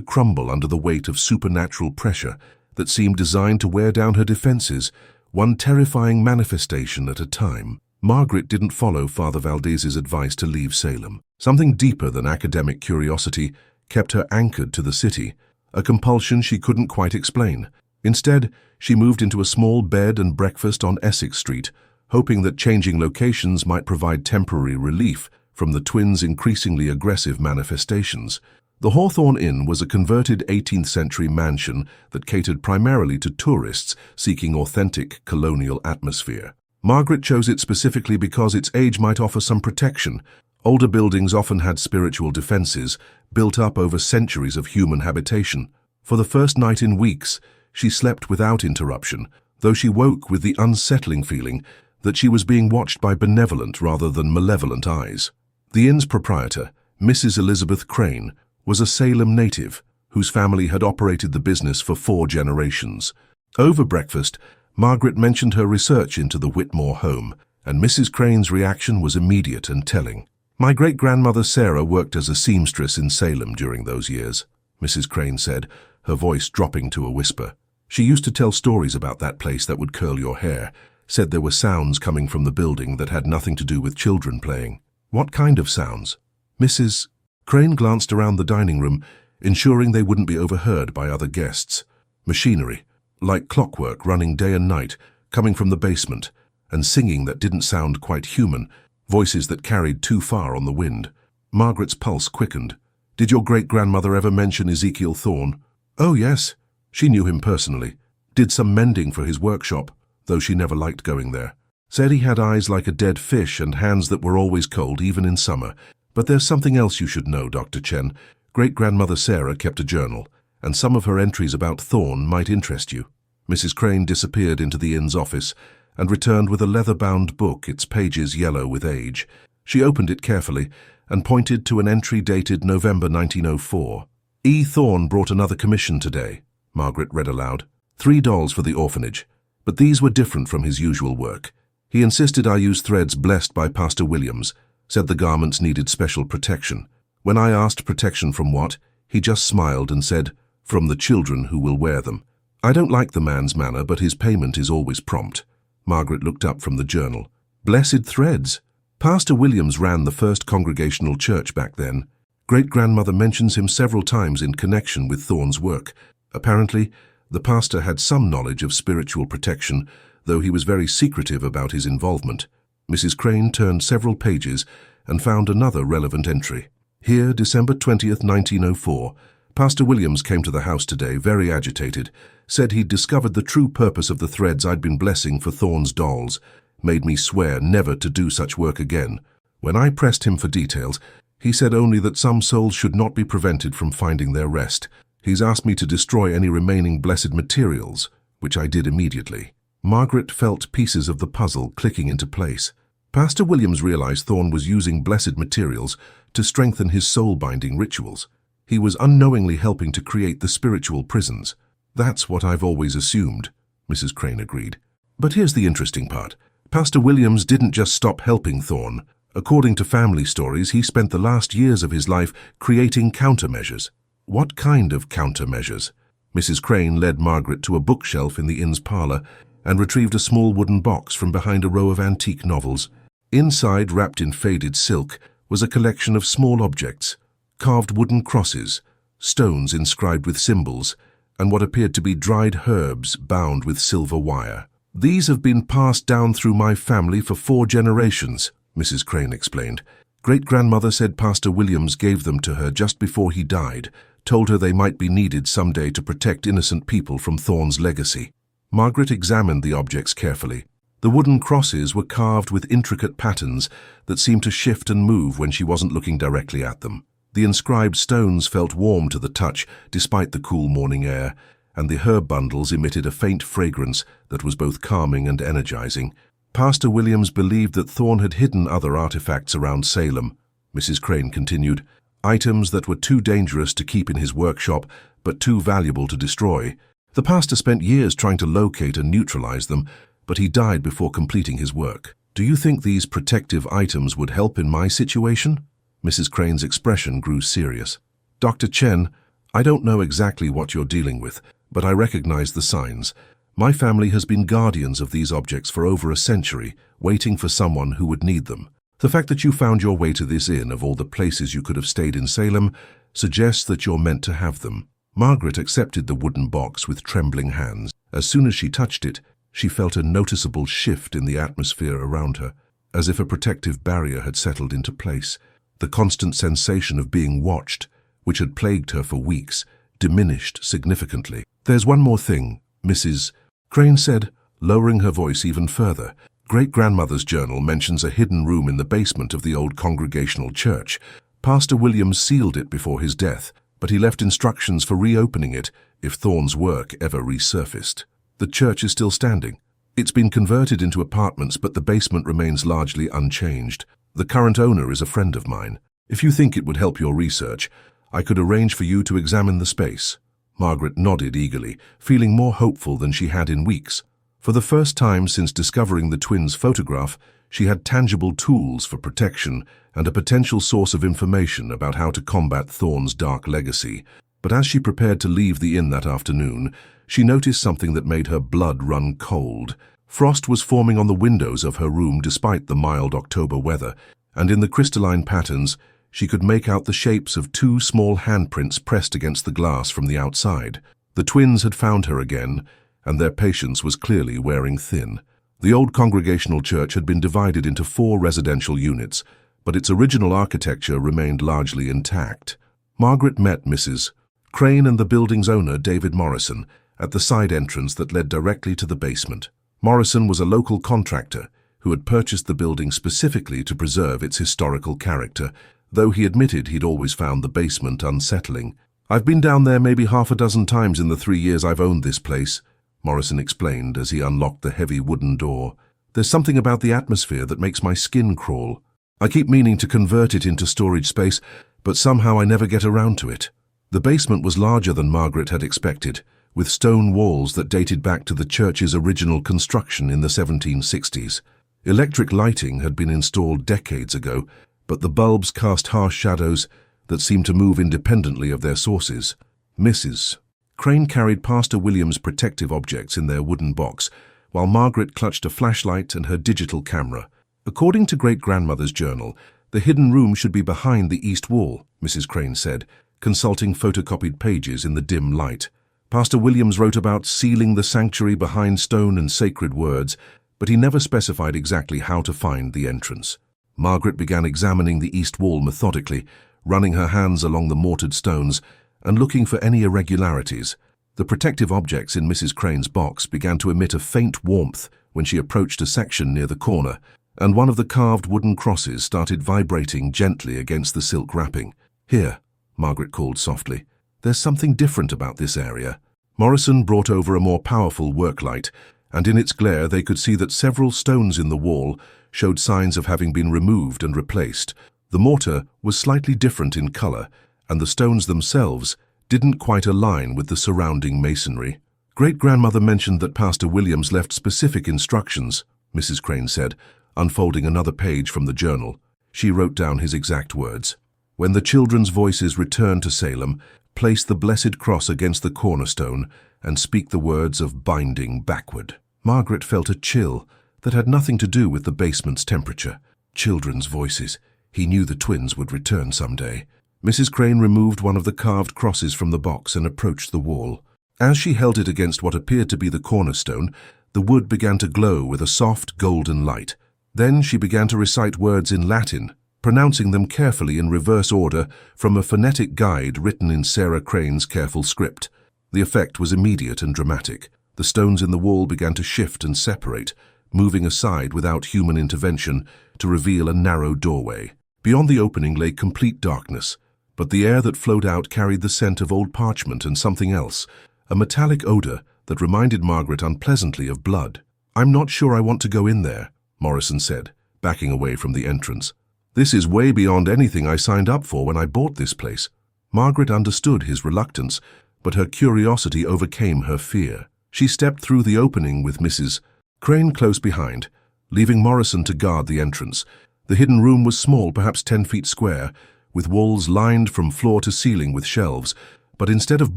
crumble under the weight of supernatural pressure that seemed designed to wear down her defenses, one terrifying manifestation at a time. Margaret didn't follow Father Valdez's advice to leave Salem. Something deeper than academic curiosity kept her anchored to the city, a compulsion she couldn't quite explain. Instead, she moved into a small bed and breakfast on Essex Street, hoping that changing locations might provide temporary relief from the twins' increasingly aggressive manifestations. The Hawthorne Inn was a converted 18th-century mansion that catered primarily to tourists seeking authentic colonial atmosphere. Margaret chose it specifically because its age might offer some protection. Older buildings often had spiritual defenses built up over centuries of human habitation. For the first night in weeks, she slept without interruption, though she woke with the unsettling feeling that she was being watched by benevolent rather than malevolent eyes. The inn's proprietor, Mrs. Elizabeth Crane, was a Salem native whose family had operated the business for 4 generations. Over breakfast, Margaret mentioned her research into the Whitmore Home, and Mrs. Crane's reaction was immediate and telling. "My great-grandmother Sarah worked as a seamstress in Salem during those years," Mrs. Crane said, her voice dropping to a whisper. "She used to tell stories about that place that would curl your hair, said there were sounds coming from the building that had nothing to do with children playing." "What kind of sounds?" Mrs. Crane glanced around the dining room, ensuring they wouldn't be overheard by other guests. "Machinery, like clockwork running day and night, coming from the basement, and singing that didn't sound quite human, voices that carried too far on the wind." Margaret's pulse quickened. "Did your great-grandmother ever mention Ezekiel Thorne?" "Oh, yes. She knew him personally. Did some mending for his workshop, though she never liked going there. Said he had eyes like a dead fish and hands that were always cold, even in summer. But there's something else you should know, Dr. Chen. Great-grandmother Sarah kept a journal, and some of her entries about Thorne might interest you." Mrs. Crane disappeared into the inn's office and returned with a leather-bound book, its pages yellow with age. She opened it carefully and pointed to an entry dated November 1904. "E. Thorne brought another commission today," Margaret read aloud. $3 for the orphanage, but these were different from his usual work. He insisted I use threads blessed by Pastor Williams, said the garments needed special protection. When I asked protection from what, he just smiled and said, "From the children who will wear them." I don't like the man's manner, but his payment is always prompt. Margaret looked up from the journal. "Blessed threads. Pastor Williams ran the first Congregational Church back then. Great-grandmother mentions him several times in connection with Thorne's work. Apparently, the pastor had some knowledge of spiritual protection, though he was very secretive about his involvement." Mrs. Crane turned several pages and found another relevant entry. "Here, December 20th, 1904. Pastor Williams came to the house today, very agitated. Said he'd discovered the true purpose of the threads I'd been blessing for Thorne's dolls. Made me swear never to do such work again. When I pressed him for details, he said only that some souls should not be prevented from finding their rest. He's asked me to destroy any remaining blessed materials, which I did immediately." Margaret felt pieces of the puzzle clicking into place. Pastor Williams realized Thorne was using blessed materials to strengthen his soul-binding rituals. He was unknowingly helping to create the spiritual prisons. "That's what I've always assumed," Mrs. Crane agreed. "But here's the interesting part. Pastor Williams didn't just stop helping Thorne. According to family stories, he spent the last years of his life creating countermeasures." "What kind of countermeasures?" Mrs. Crane led Margaret to a bookshelf in the inn's parlor and retrieved a small wooden box from behind a row of antique novels. Inside, wrapped in faded silk, was a collection of small objects, carved wooden crosses, stones inscribed with symbols, and what appeared to be dried herbs bound with silver wire. "These have been passed down through my family for 4 generations, Mrs. Crane explained. Great-grandmother said Pastor Williams gave them to her just before he died, told her they might be needed someday to protect innocent people from Thorne's legacy." Margaret examined the objects carefully. The wooden crosses were carved with intricate patterns that seemed to shift and move when she wasn't looking directly at them. The inscribed stones felt warm to the touch despite the cool morning air, and the herb bundles emitted a faint fragrance that was both calming and energizing. Pastor Williams believed that Thorne had hidden other artifacts around Salem, Mrs. Crane continued. items that were too dangerous to keep in his workshop, but too valuable to destroy. The pastor spent years trying to locate and neutralize them, but he died before completing his work. Do you think these protective items would help in my situation? Mrs. Crane's expression grew serious. Dr. Chen, I don't know exactly what you're dealing with, but I recognize the signs. My family has been guardians of these objects for over a century, waiting for someone who would need them. The fact that you found your way to this inn of all the places you could have stayed in Salem suggests that you're meant to have them. Margaret accepted the wooden box with trembling hands. As soon as she touched it, she felt a noticeable shift in the atmosphere around her, as if a protective barrier had settled into place. The constant sensation of being watched, which had plagued her for weeks, diminished significantly. There's one more thing, Mrs. Crane said, lowering her voice even further. Great-grandmother's journal mentions a hidden room in the basement of the old Congregational church. Pastor Williams sealed it before his death, but he left instructions for reopening it if Thorne's work ever resurfaced. The church is still standing. It's been converted into apartments, but the basement remains largely unchanged. The current owner is a friend of mine. If you think it would help your research, I could arrange for you to examine the space. Margaret nodded eagerly, feeling more hopeful than she had in weeks. For the first time since discovering the twins' photograph, she had tangible tools for protection and a potential source of information about how to combat Thorne's dark legacy. But as she prepared to leave the inn that afternoon, she noticed something that made her blood run cold. Frost was forming on the windows of her room despite the mild October weather, and in the crystalline patterns, she could make out the shapes of two small handprints pressed against the glass from the outside. The twins had found her again, and their patience was clearly wearing thin. The old Congregational church had been divided into 4 residential units, but its original architecture remained largely intact. Margaret met Mrs. Crane and the building's owner, David Morrison, at the side entrance that led directly to the basement. Morrison was a local contractor who had purchased the building specifically to preserve its historical character, though he admitted he'd always found the basement unsettling. I've been down there maybe half a dozen times in the 3 years I've owned this place, Morrison explained as he unlocked the heavy wooden door. There's something about the atmosphere that makes my skin crawl. I keep meaning to convert it into storage space, but somehow I never get around to it. The basement was larger than Margaret had expected, with stone walls that dated back to the church's original construction in the 1760s. Electric lighting had been installed decades ago, but the bulbs cast harsh shadows that seemed to move independently of their sources. Mrs. Crane carried Pastor Williams' protective objects in their wooden box, while Margaret clutched a flashlight and her digital camera. According to great-grandmother's journal, the hidden room should be behind the east wall, Mrs. Crane said, consulting photocopied pages in the dim light. Pastor Williams wrote about sealing the sanctuary behind stone and sacred words, but he never specified exactly how to find the entrance. Margaret began examining the east wall methodically, running her hands along the mortared stones and looking for any irregularities. The protective objects in Mrs. Crane's box began to emit a faint warmth when she approached a section near the corner, and one of the carved wooden crosses started vibrating gently against the silk wrapping. "Here," Margaret called softly. "There's something different about this area." Morrison brought over a more powerful worklight, and in its glare they could see that several stones in the wall showed signs of having been removed and replaced. The mortar was slightly different in color, and the stones themselves didn't quite align with the surrounding masonry. Great-grandmother mentioned that Pastor Williams left specific instructions, Mrs. Crane said, unfolding another page from the journal. She wrote down his exact words. "When the children's voices return to Salem, place the blessed cross against the cornerstone and speak the words of binding backward." Margaret felt a chill that had nothing to do with the basement's temperature. Children's voices. He knew the twins would return someday. Mrs. Crane removed one of the carved crosses from the box and approached the wall. As she held it against what appeared to be the cornerstone, the wood began to glow with a soft golden light. Then she began to recite words in Latin, pronouncing them carefully in reverse order from a phonetic guide written in Sarah Crane's careful script. The effect was immediate and dramatic. The stones in the wall began to shift and separate, moving aside without human intervention to reveal a narrow doorway. Beyond the opening lay complete darkness, but the air that flowed out carried the scent of old parchment and something else, a metallic odor that reminded Margaret unpleasantly of blood. "I'm not sure I want to go in there," Morrison said, backing away from the entrance. This is way beyond anything I signed up for when I bought this place." Margaret understood his reluctance, but her curiosity overcame her fear. She stepped through the opening with Mrs. Crane close behind, leaving Morrison to guard the entrance. The hidden room was small, perhaps 10 feet square, with walls lined from floor to ceiling with shelves, but instead of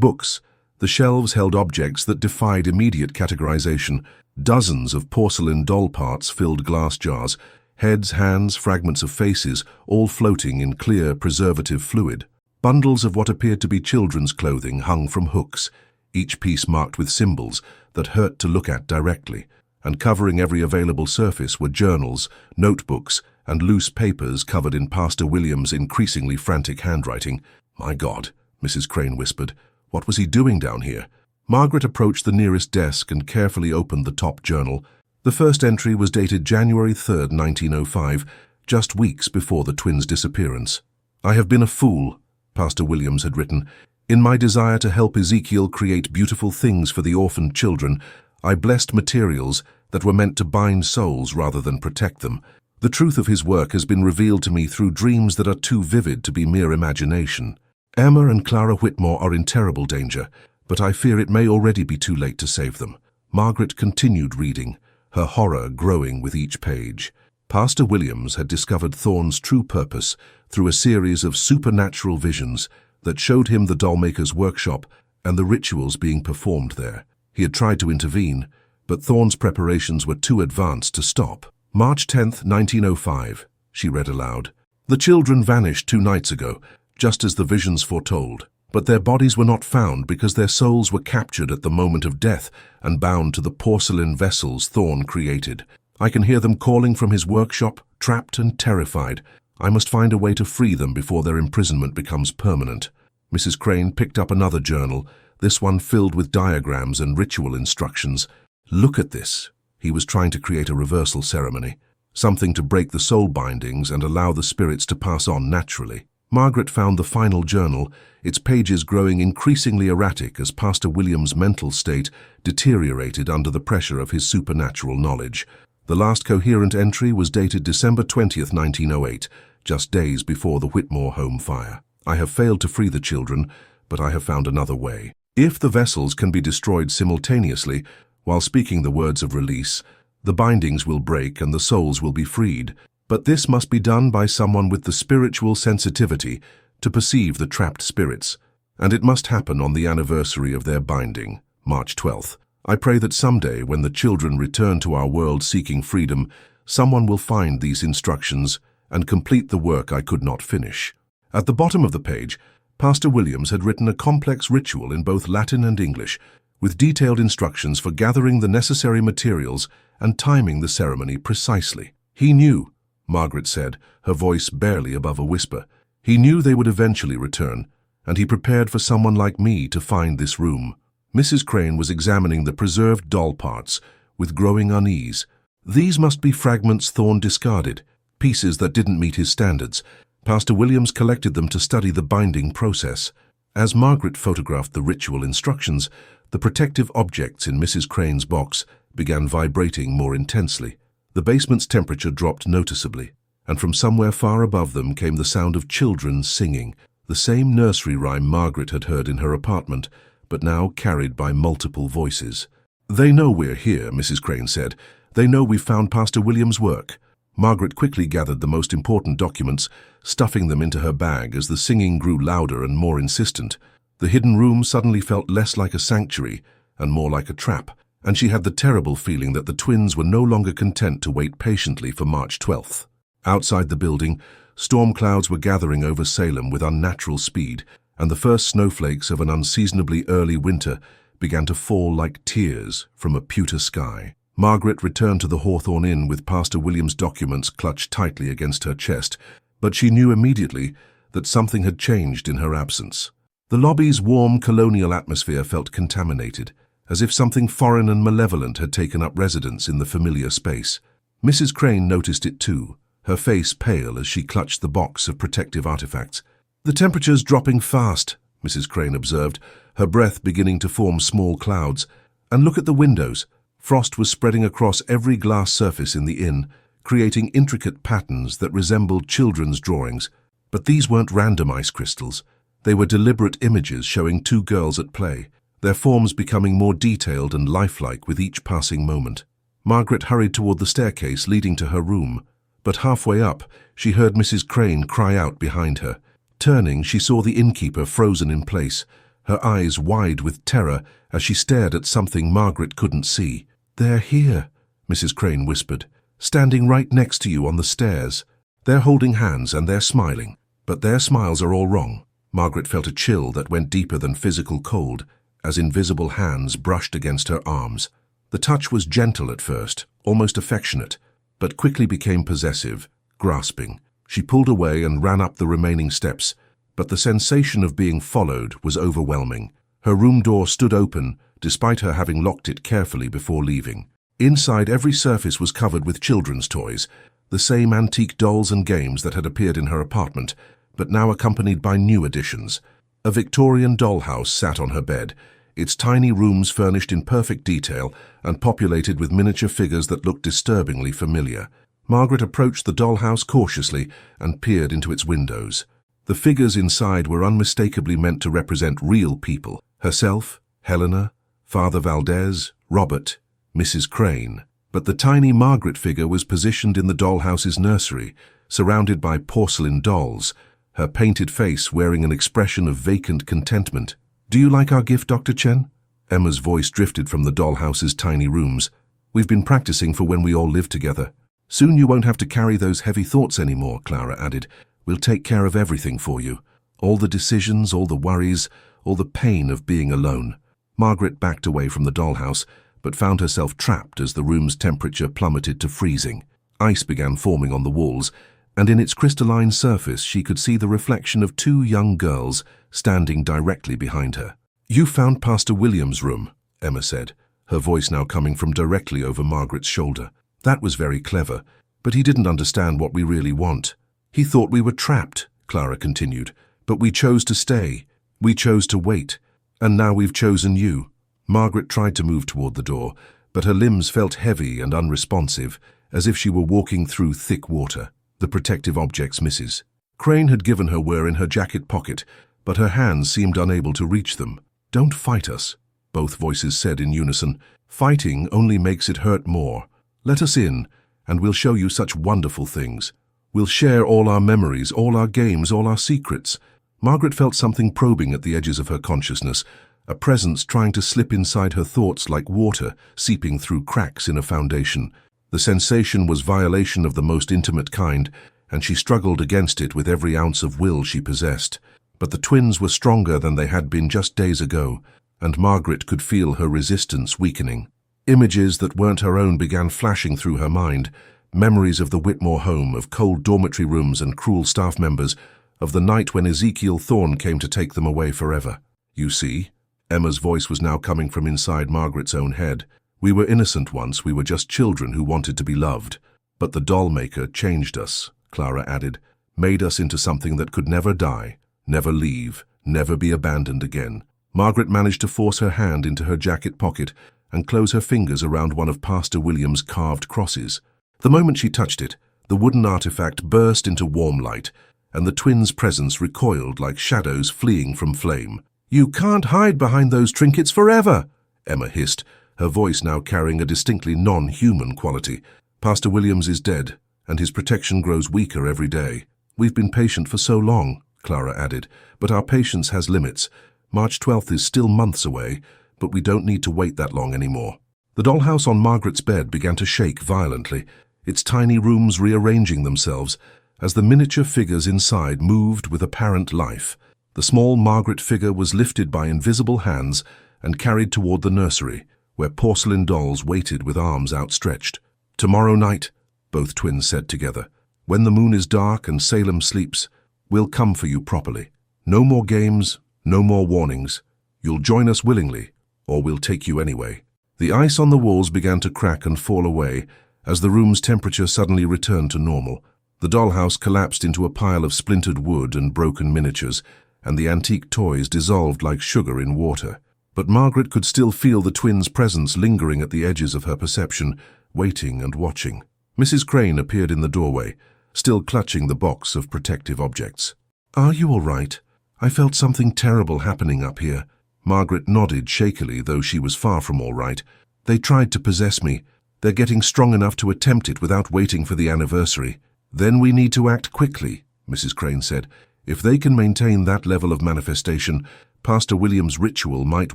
books, the shelves held objects that defied immediate categorization. Dozens of porcelain doll parts filled glass jars, heads, hands, fragments of faces, all floating in clear, preservative fluid. Bundles of what appeared to be children's clothing hung from hooks, each piece marked with symbols that hurt to look at directly, and covering every available surface were journals, notebooks, and loose papers covered in Pastor William's increasingly frantic handwriting. "My God," Mrs. Crane whispered. "What was he doing down here?" Margaret approached the nearest desk and carefully opened the top journal. The first entry was dated January 3, 1905, just weeks before the twins' disappearance. "I have been a fool," Pastor Williams had written. "In my desire to help Ezekiel create beautiful things for the orphaned children, I blessed materials that were meant to bind souls rather than protect them. The truth of his work has been revealed to me through dreams that are too vivid to be mere imagination. Emma and Clara Whitmore are in terrible danger, but I fear it may already be too late to save them." Margaret continued reading, her horror growing with each page. Pastor Williams had discovered Thorne's true purpose through a series of supernatural visions that showed him the dollmaker's workshop and the rituals being performed there. He had tried to intervene, but Thorne's preparations were too advanced to stop. "March 10, 1905, she read aloud. "The children vanished 2 nights ago, just as the visions foretold. But their bodies were not found because their souls were captured at the moment of death and bound to the porcelain vessels Thorne created. I can hear them calling from his workshop, trapped and terrified. I must find a way to free them before their imprisonment becomes permanent." Mrs. Crane picked up another journal, this one filled with diagrams and ritual instructions. "Look at this." He was trying to create a reversal ceremony, something to break the soul bindings and allow the spirits to pass on naturally. Margaret found the final journal, its pages growing increasingly erratic as Pastor William's mental state deteriorated under the pressure of his supernatural knowledge. The last coherent entry was dated December 20, 1908, just days before the Whitmore Home fire. "I have failed to free the children, but I have found another way. If the vessels can be destroyed simultaneously, while speaking the words of release, the bindings will break and the souls will be freed. But this must be done by someone with the spiritual sensitivity to perceive the trapped spirits, and it must happen on the anniversary of their binding, March 12th. I pray that someday, when the children return to our world seeking freedom, someone will find these instructions and complete the work I could not finish." At the bottom of the page, Pastor Williams had written a complex ritual in both Latin and English, with detailed instructions for gathering the necessary materials and timing the ceremony precisely. "He knew," Margaret said, her voice barely above a whisper. "He knew they would eventually return, and he prepared for someone like me to find this room." Mrs. Crane was examining the preserved doll parts with growing unease. These must be fragments Thorne discarded, pieces that didn't meet his standards. Pastor Williams collected them to study the binding process. As Margaret photographed the ritual instructions, the protective objects in Mrs. Crane's box began vibrating more intensely. The basement's temperature dropped noticeably, and from somewhere far above them came the sound of children singing, the same nursery rhyme Margaret had heard in her apartment, but now carried by multiple voices. "They know we're here," Mrs. Crane said. "They know we've found Pastor William's work." Margaret quickly gathered the most important documents, stuffing them into her bag as the singing grew louder and more insistent. The hidden room suddenly felt less like a sanctuary and more like a trap, and she had the terrible feeling that the twins were no longer content to wait patiently for March 12th. Outside the building, storm clouds were gathering over Salem with unnatural speed, and the first snowflakes of an unseasonably early winter began to fall like tears from a pewter sky. Margaret returned to the Hawthorne Inn with Pastor William's documents clutched tightly against her chest, but she knew immediately that something had changed in her absence. The lobby's warm colonial atmosphere felt contaminated, as if something foreign and malevolent had taken up residence in the familiar space. Mrs. Crane noticed it too, her face pale as she clutched the box of protective artifacts. "The temperature's dropping fast," Mrs. Crane observed, her breath beginning to form small clouds. "And look at the windows." Frost was spreading across every glass surface in the inn, creating intricate patterns that resembled children's drawings. But these weren't random ice crystals. They were deliberate images showing two girls at play, their forms becoming more detailed and lifelike with each passing moment. Margaret hurried toward the staircase leading to her room, but halfway up, she heard Mrs. Crane cry out behind her. Turning, she saw the innkeeper frozen in place, her eyes wide with terror as she stared at something Margaret couldn't see. "They're here," Mrs. Crane whispered, "standing right next to you on the stairs. They're holding hands and they're smiling, but their smiles are all wrong." Margaret felt a chill that went deeper than physical cold as invisible hands brushed against her arms. The touch was gentle at first, almost affectionate, but quickly became possessive, grasping. She pulled away and ran up the remaining steps, but the sensation of being followed was overwhelming. Her room door stood open, despite her having locked it carefully before leaving. Inside, every surface was covered with children's toys, the same antique dolls and games that had appeared in her apartment, but now accompanied by new additions. A Victorian dollhouse sat on her bed, its tiny rooms furnished in perfect detail and populated with miniature figures that looked disturbingly familiar. Margaret approached the dollhouse cautiously and peered into its windows. The figures inside were unmistakably meant to represent real people: herself, Helena, Father Valdez, Robert, Mrs. Crane. But the tiny Margaret figure was positioned in the dollhouse's nursery, surrounded by porcelain dolls, her painted face wearing an expression of vacant contentment. "Do you like our gift, Dr. Chen?" Emma's voice drifted from the dollhouse's tiny rooms. "We've been practicing for when we all live together." "Soon you won't have to carry those heavy thoughts anymore," Clara added. "We'll take care of everything for you. All the decisions, all the worries, all the pain of being alone." Margaret backed away from the dollhouse, but found herself trapped as the room's temperature plummeted to freezing. Ice began forming on the walls, and in its crystalline surface she could see the reflection of two young girls standing directly behind her. "You found Pastor William's room," Emma said, her voice now coming from directly over Margaret's shoulder. "That was very clever, but he didn't understand what we really want. He thought we were trapped," Clara continued, "but we chose to stay. We chose to wait. And now we've chosen you." Margaret tried to move toward the door, but her limbs felt heavy and unresponsive, as if she were walking through thick water. The protective objects Mrs. Crane had given her were in her jacket pocket, but her hands seemed unable to reach them. "Don't fight us," both voices said in unison. "Fighting only makes it hurt more. Let us in, and we'll show you such wonderful things. We'll share all our memories, all our games, all our secrets." Margaret felt something probing at the edges of her consciousness, a presence trying to slip inside her thoughts like water seeping through cracks in a foundation. The sensation was violation of the most intimate kind, and she struggled against it with every ounce of will she possessed. But the twins were stronger than they had been just days ago, and Margaret could feel her resistance weakening. Images that weren't her own began flashing through her mind, memories of the Whitmore home, of cold dormitory rooms and cruel staff members, of the night when Ezekiel Thorne came to take them away forever. "You see," Emma's voice was now coming from inside Margaret's own head. "We were innocent once, we were just children who wanted to be loved. But the dollmaker changed us," Clara added, "made us into something that could never die, never leave, never be abandoned again." Margaret managed to force her hand into her jacket pocket and close her fingers around one of Pastor William's carved crosses. The moment she touched it, the wooden artifact burst into warm light, and the twins' presence recoiled like shadows fleeing from flame. "You can't hide behind those trinkets forever," Emma hissed, her voice now carrying a distinctly non-human quality. "Pastor Williams is dead, and his protection grows weaker every day. We've been patient for so long," Clara added, "but our patience has limits. March 12th is still months away, but we don't need to wait that long anymore." The dollhouse on Margaret's bed began to shake violently, its tiny rooms rearranging themselves as the miniature figures inside moved with apparent life. The small Margaret figure was lifted by invisible hands and carried toward the nursery, where porcelain dolls waited with arms outstretched. "Tomorrow night," both twins said together, "when the moon is dark and Salem sleeps, we'll come for you properly. No more games, no more warnings. You'll join us willingly, or we'll take you anyway." The ice on the walls began to crack and fall away as the room's temperature suddenly returned to normal. The dollhouse collapsed into a pile of splintered wood and broken miniatures, and the antique toys dissolved like sugar in water. But Margaret could still feel the twins' presence lingering at the edges of her perception, waiting and watching. Mrs. Crane appeared in the doorway, still clutching the box of protective objects. "Are you all right? I felt something terrible happening up here." Margaret nodded shakily, though she was far from all right. "They tried to possess me. They're getting strong enough to attempt it without waiting for the anniversary." "Then we need to act quickly," Mrs. Crane said. "If they can maintain that level of manifestation, Pastor William's ritual might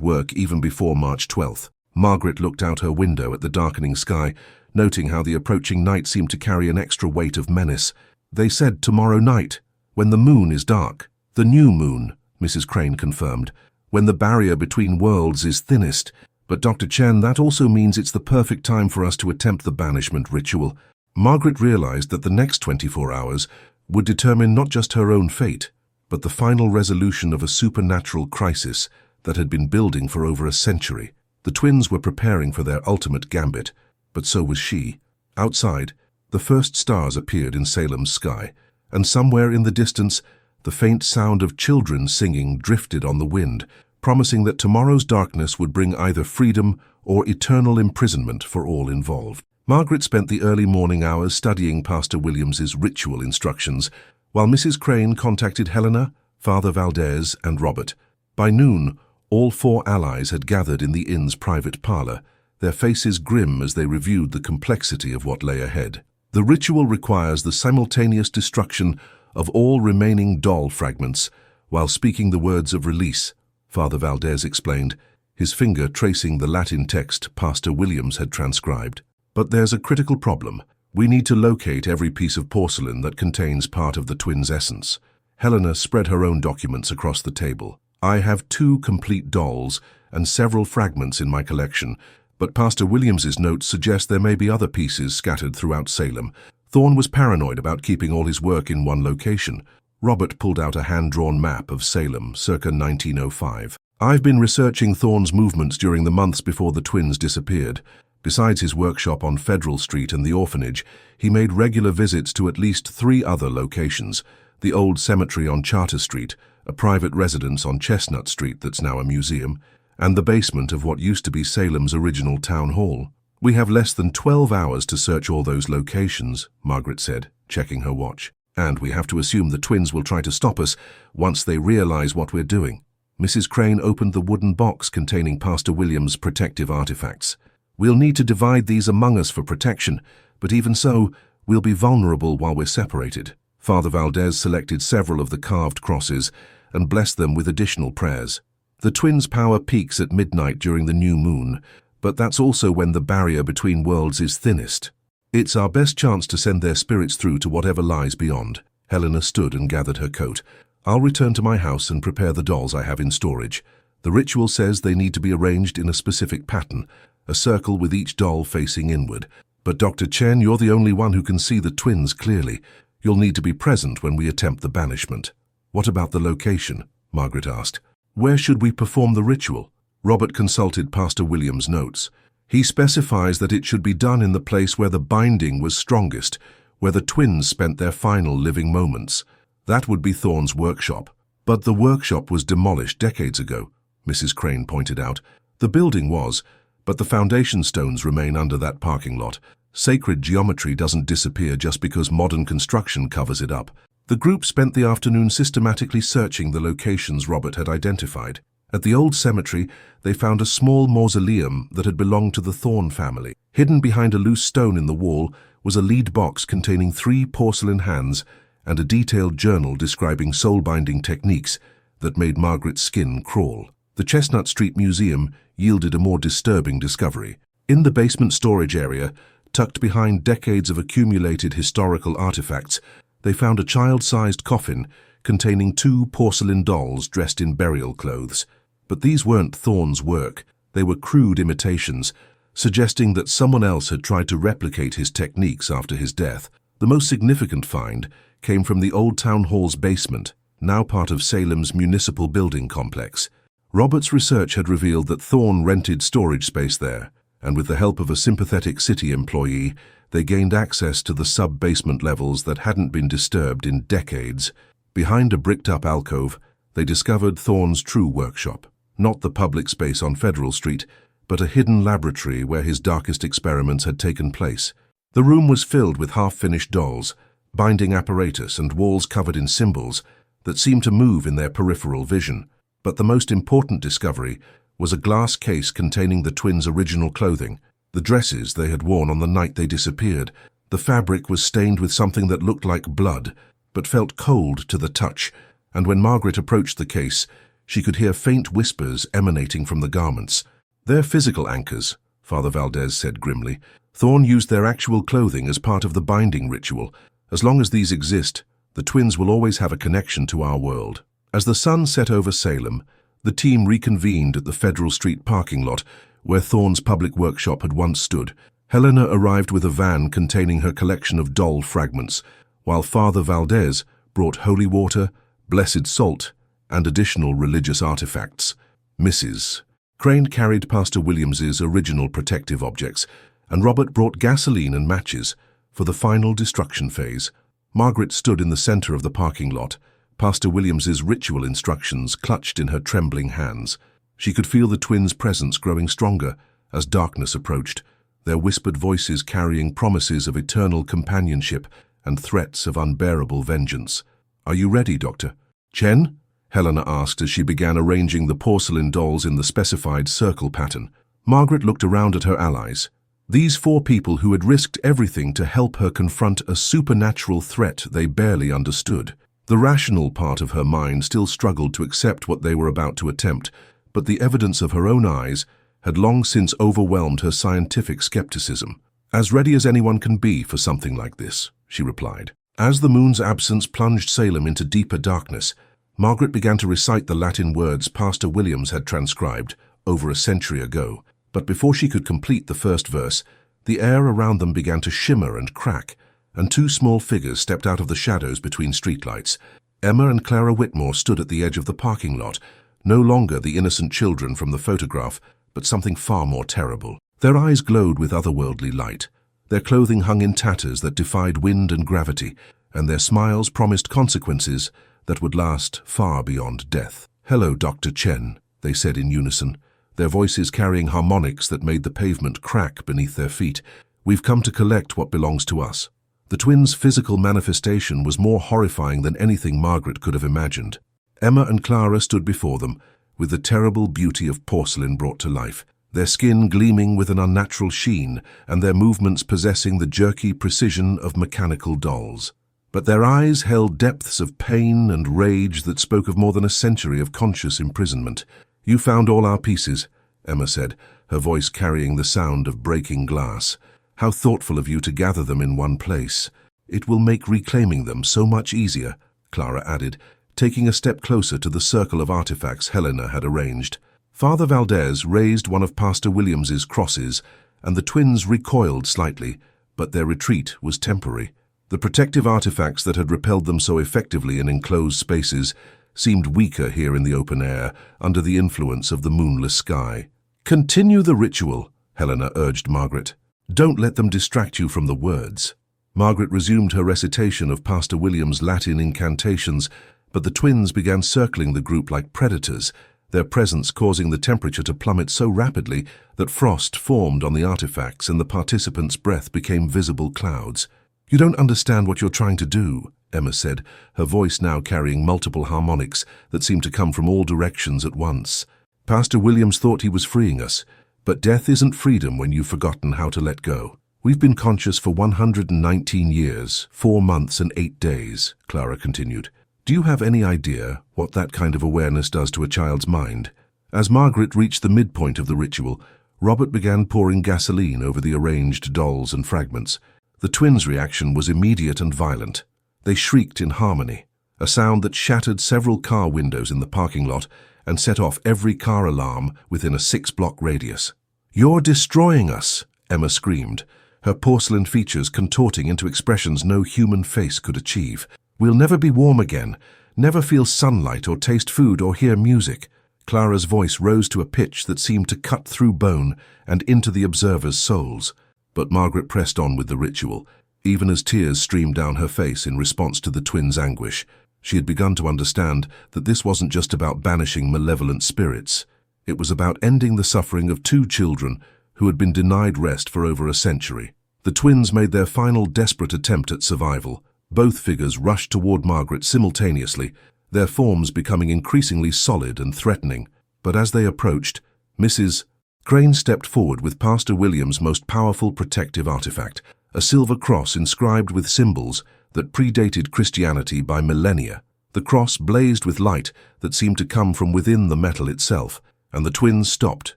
work even before March 12th. Margaret looked out her window at the darkening sky, noting how the approaching night seemed to carry an extra weight of menace. "They said tomorrow night, when the moon is dark." "The new moon," Mrs. Crane confirmed, "when the barrier between worlds is thinnest. But Dr. Chen, that also means it's the perfect time for us to attempt the banishment ritual." Margaret realized that the next 24 hours would determine not just her own fate, but the final resolution of a supernatural crisis that had been building for over a century. The twins were preparing for their ultimate gambit, but so was she. Outside, the first stars appeared in Salem's sky, and somewhere in the distance, the faint sound of children singing drifted on the wind, promising that tomorrow's darkness would bring either freedom or eternal imprisonment for all involved. Margaret spent the early morning hours studying Pastor Williams's ritual instructions, while Mrs. Crane contacted Helena, Father Valdez, and Robert. By noon, all 4 allies had gathered in the inn's private parlor, their faces grim as they reviewed the complexity of what lay ahead. "The ritual requires the simultaneous destruction of all remaining doll fragments while speaking the words of release," Father Valdez explained, his finger tracing the Latin text Pastor Williams had transcribed. "But there's a critical problem. We need to locate every piece of porcelain that contains part of the twins' essence." Helena spread her own documents across the table. "I have 2 complete dolls and several fragments in my collection, but Pastor Williams's notes suggest there may be other pieces scattered throughout Salem. Thorne was paranoid about keeping all his work in one location." Robert pulled out a hand-drawn map of Salem, circa 1905. "I've been researching Thorne's movements during the months before the twins disappeared. Besides his workshop on Federal Street and the Orphanage, he made regular visits to at least 3 other locations: the old cemetery on Charter Street, a private residence on Chestnut Street that's now a museum, and the basement of what used to be Salem's original town hall." "We have less than 12 hours to search all those locations," Margaret said, checking her watch. "And we have to assume the twins will try to stop us once they realize what we're doing." Mrs. Crane opened the wooden box containing Pastor William's protective artifacts. "We'll need to divide these among us for protection, but even so, we'll be vulnerable while we're separated." Father Valdez selected several of the carved crosses and blessed them with additional prayers. "The twins' power peaks at midnight during the new moon, but that's also when the barrier between worlds is thinnest. It's our best chance to send their spirits through to whatever lies beyond." Helena stood and gathered her coat. "I'll return to my house and prepare the dolls I have in storage. The ritual says they need to be arranged in a specific pattern, a circle with each doll facing inward. But Dr. Chen, you're the only one who can see the twins clearly. You'll need to be present when we attempt the banishment." "What about the location?" Margaret asked. "Where should we perform the ritual?" Robert consulted Pastor William's notes. "He specifies that it should be done in the place where the binding was strongest, where the twins spent their final living moments. That would be Thorne's workshop." "But the workshop was demolished decades ago," Mrs. Crane pointed out. "The building was, but the foundation stones remain under that parking lot. Sacred geometry doesn't disappear just because modern construction covers it up." The group spent the afternoon systematically searching the locations Robert had identified. At the old cemetery, they found a small mausoleum that had belonged to the Thorne family. Hidden behind a loose stone in the wall was a lead box containing 3 porcelain hands and a detailed journal describing soul-binding techniques that made Margaret's skin crawl. The Chestnut Street Museum yielded a more disturbing discovery. In the basement storage area, tucked behind decades of accumulated historical artifacts, they found a child-sized coffin containing 2 porcelain dolls dressed in burial clothes. But these weren't Thorne's work. They were crude imitations, suggesting that someone else had tried to replicate his techniques after his death. The most significant find came from the old town hall's basement, now part of Salem's municipal building complex. Robert's research had revealed that Thorne rented storage space there, and with the help of a sympathetic city employee, they gained access to the sub-basement levels that hadn't been disturbed in decades. Behind a bricked-up alcove, they discovered Thorne's true workshop, not the public space on Federal Street, but a hidden laboratory where his darkest experiments had taken place. The room was filled with half-finished dolls, binding apparatus and walls covered in symbols that seemed to move in their peripheral vision. But the most important discovery was a glass case containing the twins' original clothing, the dresses they had worn on the night they disappeared. The fabric was stained with something that looked like blood, but felt cold to the touch, and when Margaret approached the case, she could hear faint whispers emanating from the garments. "They're physical anchors," Father Valdez said grimly. "Thorne used their actual clothing as part of the binding ritual. As long as these exist, the twins will always have a connection to our world." As the sun set over Salem, the team reconvened at the Federal Street parking lot, where Thorne's public workshop had once stood. Helena arrived with a van containing her collection of doll fragments, while Father Valdez brought holy water, blessed salt, and additional religious artifacts. Mrs. Crane carried Pastor Williams's original protective objects, and Robert brought gasoline and matches for the final destruction phase. Margaret stood in the center of the parking lot, Pastor Williams's ritual instructions clutched in her trembling hands. She could feel the twins' presence growing stronger as darkness approached, their whispered voices carrying promises of eternal companionship and threats of unbearable vengeance. "Are you ready, Doctor?" "Chen?" Helena asked as she began arranging the porcelain dolls in the specified circle pattern. Margaret looked around at her allies. These 4 people who had risked everything to help her confront a supernatural threat they barely understood. The rational part of her mind still struggled to accept what they were about to attempt, but the evidence of her own eyes had long since overwhelmed her scientific skepticism. "As ready as anyone can be for something like this," she replied. As the moon's absence plunged Salem into deeper darkness, Margaret began to recite the Latin words Pastor Williams had transcribed over a century ago. But before she could complete the first verse, the air around them began to shimmer and crack, and 2 small figures stepped out of the shadows between streetlights. Emma and Clara Whitmore stood at the edge of the parking lot, no longer the innocent children from the photograph, but something far more terrible. Their eyes glowed with otherworldly light. Their clothing hung in tatters that defied wind and gravity, and their smiles promised consequences that would last far beyond death. "Hello, Dr. Chen," they said in unison, their voices carrying harmonics that made the pavement crack beneath their feet. "We've come to collect what belongs to us." The twins' physical manifestation was more horrifying than anything Margaret could have imagined. Emma and Clara stood before them, with the terrible beauty of porcelain brought to life, their skin gleaming with an unnatural sheen and their movements possessing the jerky precision of mechanical dolls. But their eyes held depths of pain and rage that spoke of more than a century of conscious imprisonment. "You found all our pieces," Emma said, her voice carrying the sound of breaking glass. "How thoughtful of you to gather them in one place. It will make reclaiming them so much easier," Clara added, taking a step closer to the circle of artifacts Helena had arranged. Father Valdez raised one of Pastor Williams's crosses, and the twins recoiled slightly, but their retreat was temporary. The protective artifacts that had repelled them so effectively in enclosed spaces seemed weaker here in the open air, under the influence of the moonless sky. "Continue the ritual," Helena urged Margaret. "Don't let them distract you from the words." Margaret resumed her recitation of Pastor William's Latin incantations, but the twins began circling the group like predators, their presence causing the temperature to plummet so rapidly that frost formed on the artifacts and the participants' breath became visible clouds. "You don't understand what you're trying to do," Emma said, her voice now carrying multiple harmonics that seemed to come from all directions at once. "Pastor Williams thought he was freeing us, but death isn't freedom when you've forgotten how to let go. We've been conscious for 119 years, 4 months and 8 days, Clara continued. "Do you have any idea what that kind of awareness does to a child's mind?" As Margaret reached the midpoint of the ritual, Robert began pouring gasoline over the arranged dolls and fragments. The twins' reaction was immediate and violent. They shrieked in harmony, a sound that shattered several car windows in the parking lot and set off every car alarm within a 6-block radius. "You're destroying us," Emma screamed, her porcelain features contorting into expressions no human face could achieve. "We'll never be warm again, never feel sunlight or taste food or hear music." Clara's voice rose to a pitch that seemed to cut through bone and into the observers' souls. But Margaret pressed on with the ritual, even as tears streamed down her face in response to the twins' anguish. She had begun to understand that this wasn't just about banishing malevolent spirits. It was about ending the suffering of 2 children who had been denied rest for over a century. The twins made their final desperate attempt at survival. Both figures rushed toward Margaret simultaneously, their forms becoming increasingly solid and threatening. But as they approached, Mrs. Crane stepped forward with Pastor William's most powerful protective artifact, a silver cross inscribed with symbols that predated Christianity by millennia. The cross blazed with light that seemed to come from within the metal itself, and the twins stopped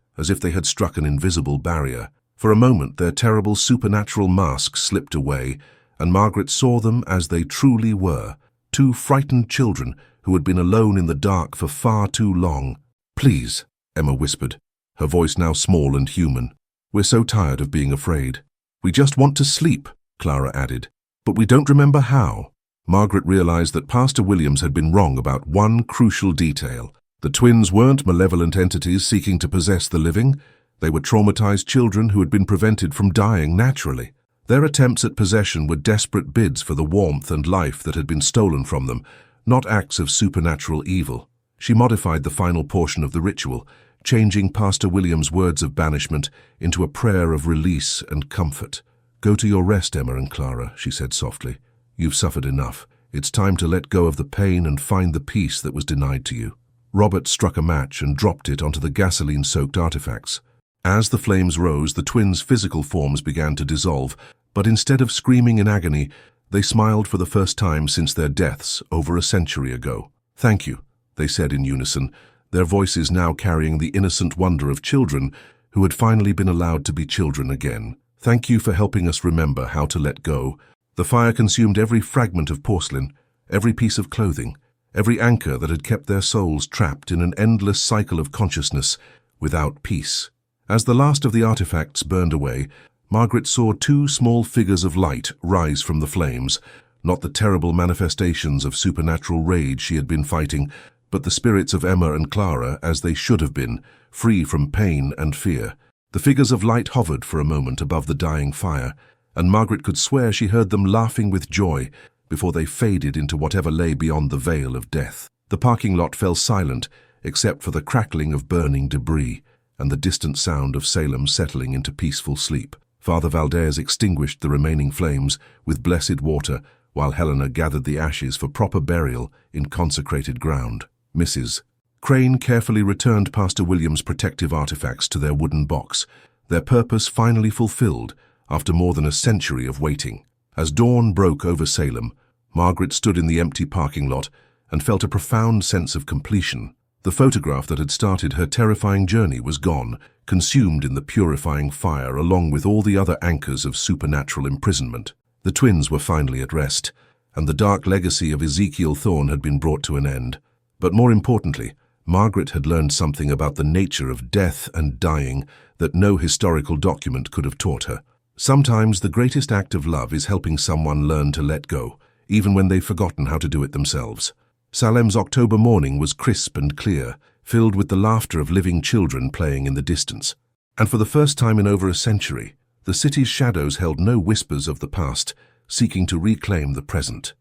as if they had struck an invisible barrier. For a moment, their terrible supernatural masks slipped away, and Margaret saw them as they truly were, two frightened children who had been alone in the dark for far too long. "Please," Emma whispered, her voice now small and human. "We're so tired of being afraid." "We just want to sleep," Clara added. "But we don't remember how." Margaret realized that Pastor Williams had been wrong about one crucial detail. The twins weren't malevolent entities seeking to possess the living. They were traumatized children who had been prevented from dying naturally. Their attempts at possession were desperate bids for the warmth and life that had been stolen from them, not acts of supernatural evil. She modified the final portion of the ritual, changing Pastor William's words of banishment into a prayer of release and comfort. "Go to your rest, Emma and Clara," she said softly. "You've suffered enough. It's time to let go of the pain and find the peace that was denied to you." Robert struck a match and dropped it onto the gasoline-soaked artifacts. As the flames rose, the twins' physical forms began to dissolve, but instead of screaming in agony, they smiled for the first time since their deaths over a century ago. "Thank you," they said in unison, their voices now carrying the innocent wonder of children who had finally been allowed to be children again. "Thank you for helping us remember how to let go." The fire consumed every fragment of porcelain, every piece of clothing, every anchor that had kept their souls trapped in an endless cycle of consciousness without peace. As the last of the artifacts burned away, Margaret saw two small figures of light rise from the flames, not the terrible manifestations of supernatural rage she had been fighting, but the spirits of Emma and Clara as they should have been, free from pain and fear. The figures of light hovered for a moment above the dying fire, and Margaret could swear she heard them laughing with joy before they faded into whatever lay beyond the veil of death. The parking lot fell silent, except for the crackling of burning debris and the distant sound of Salem settling into peaceful sleep. Father Valdez extinguished the remaining flames with blessed water, while Helena gathered the ashes for proper burial in consecrated ground. Mrs. Crane carefully returned Pastor William's protective artifacts to their wooden box, their purpose finally fulfilled after more than a century of waiting. As dawn broke over Salem, Margaret stood in the empty parking lot and felt a profound sense of completion. The photograph that had started her terrifying journey was gone, consumed in the purifying fire along with all the other anchors of supernatural imprisonment. The twins were finally at rest, and the dark legacy of Ezekiel Thorne had been brought to an end. But more importantly, Margaret had learned something about the nature of death and dying that no historical document could have taught her. Sometimes the greatest act of love is helping someone learn to let go, even when they've forgotten how to do it themselves. Salem's October morning was crisp and clear, filled with the laughter of living children playing in the distance. And for the first time in over a century, the city's shadows held no whispers of the past, seeking to reclaim the present.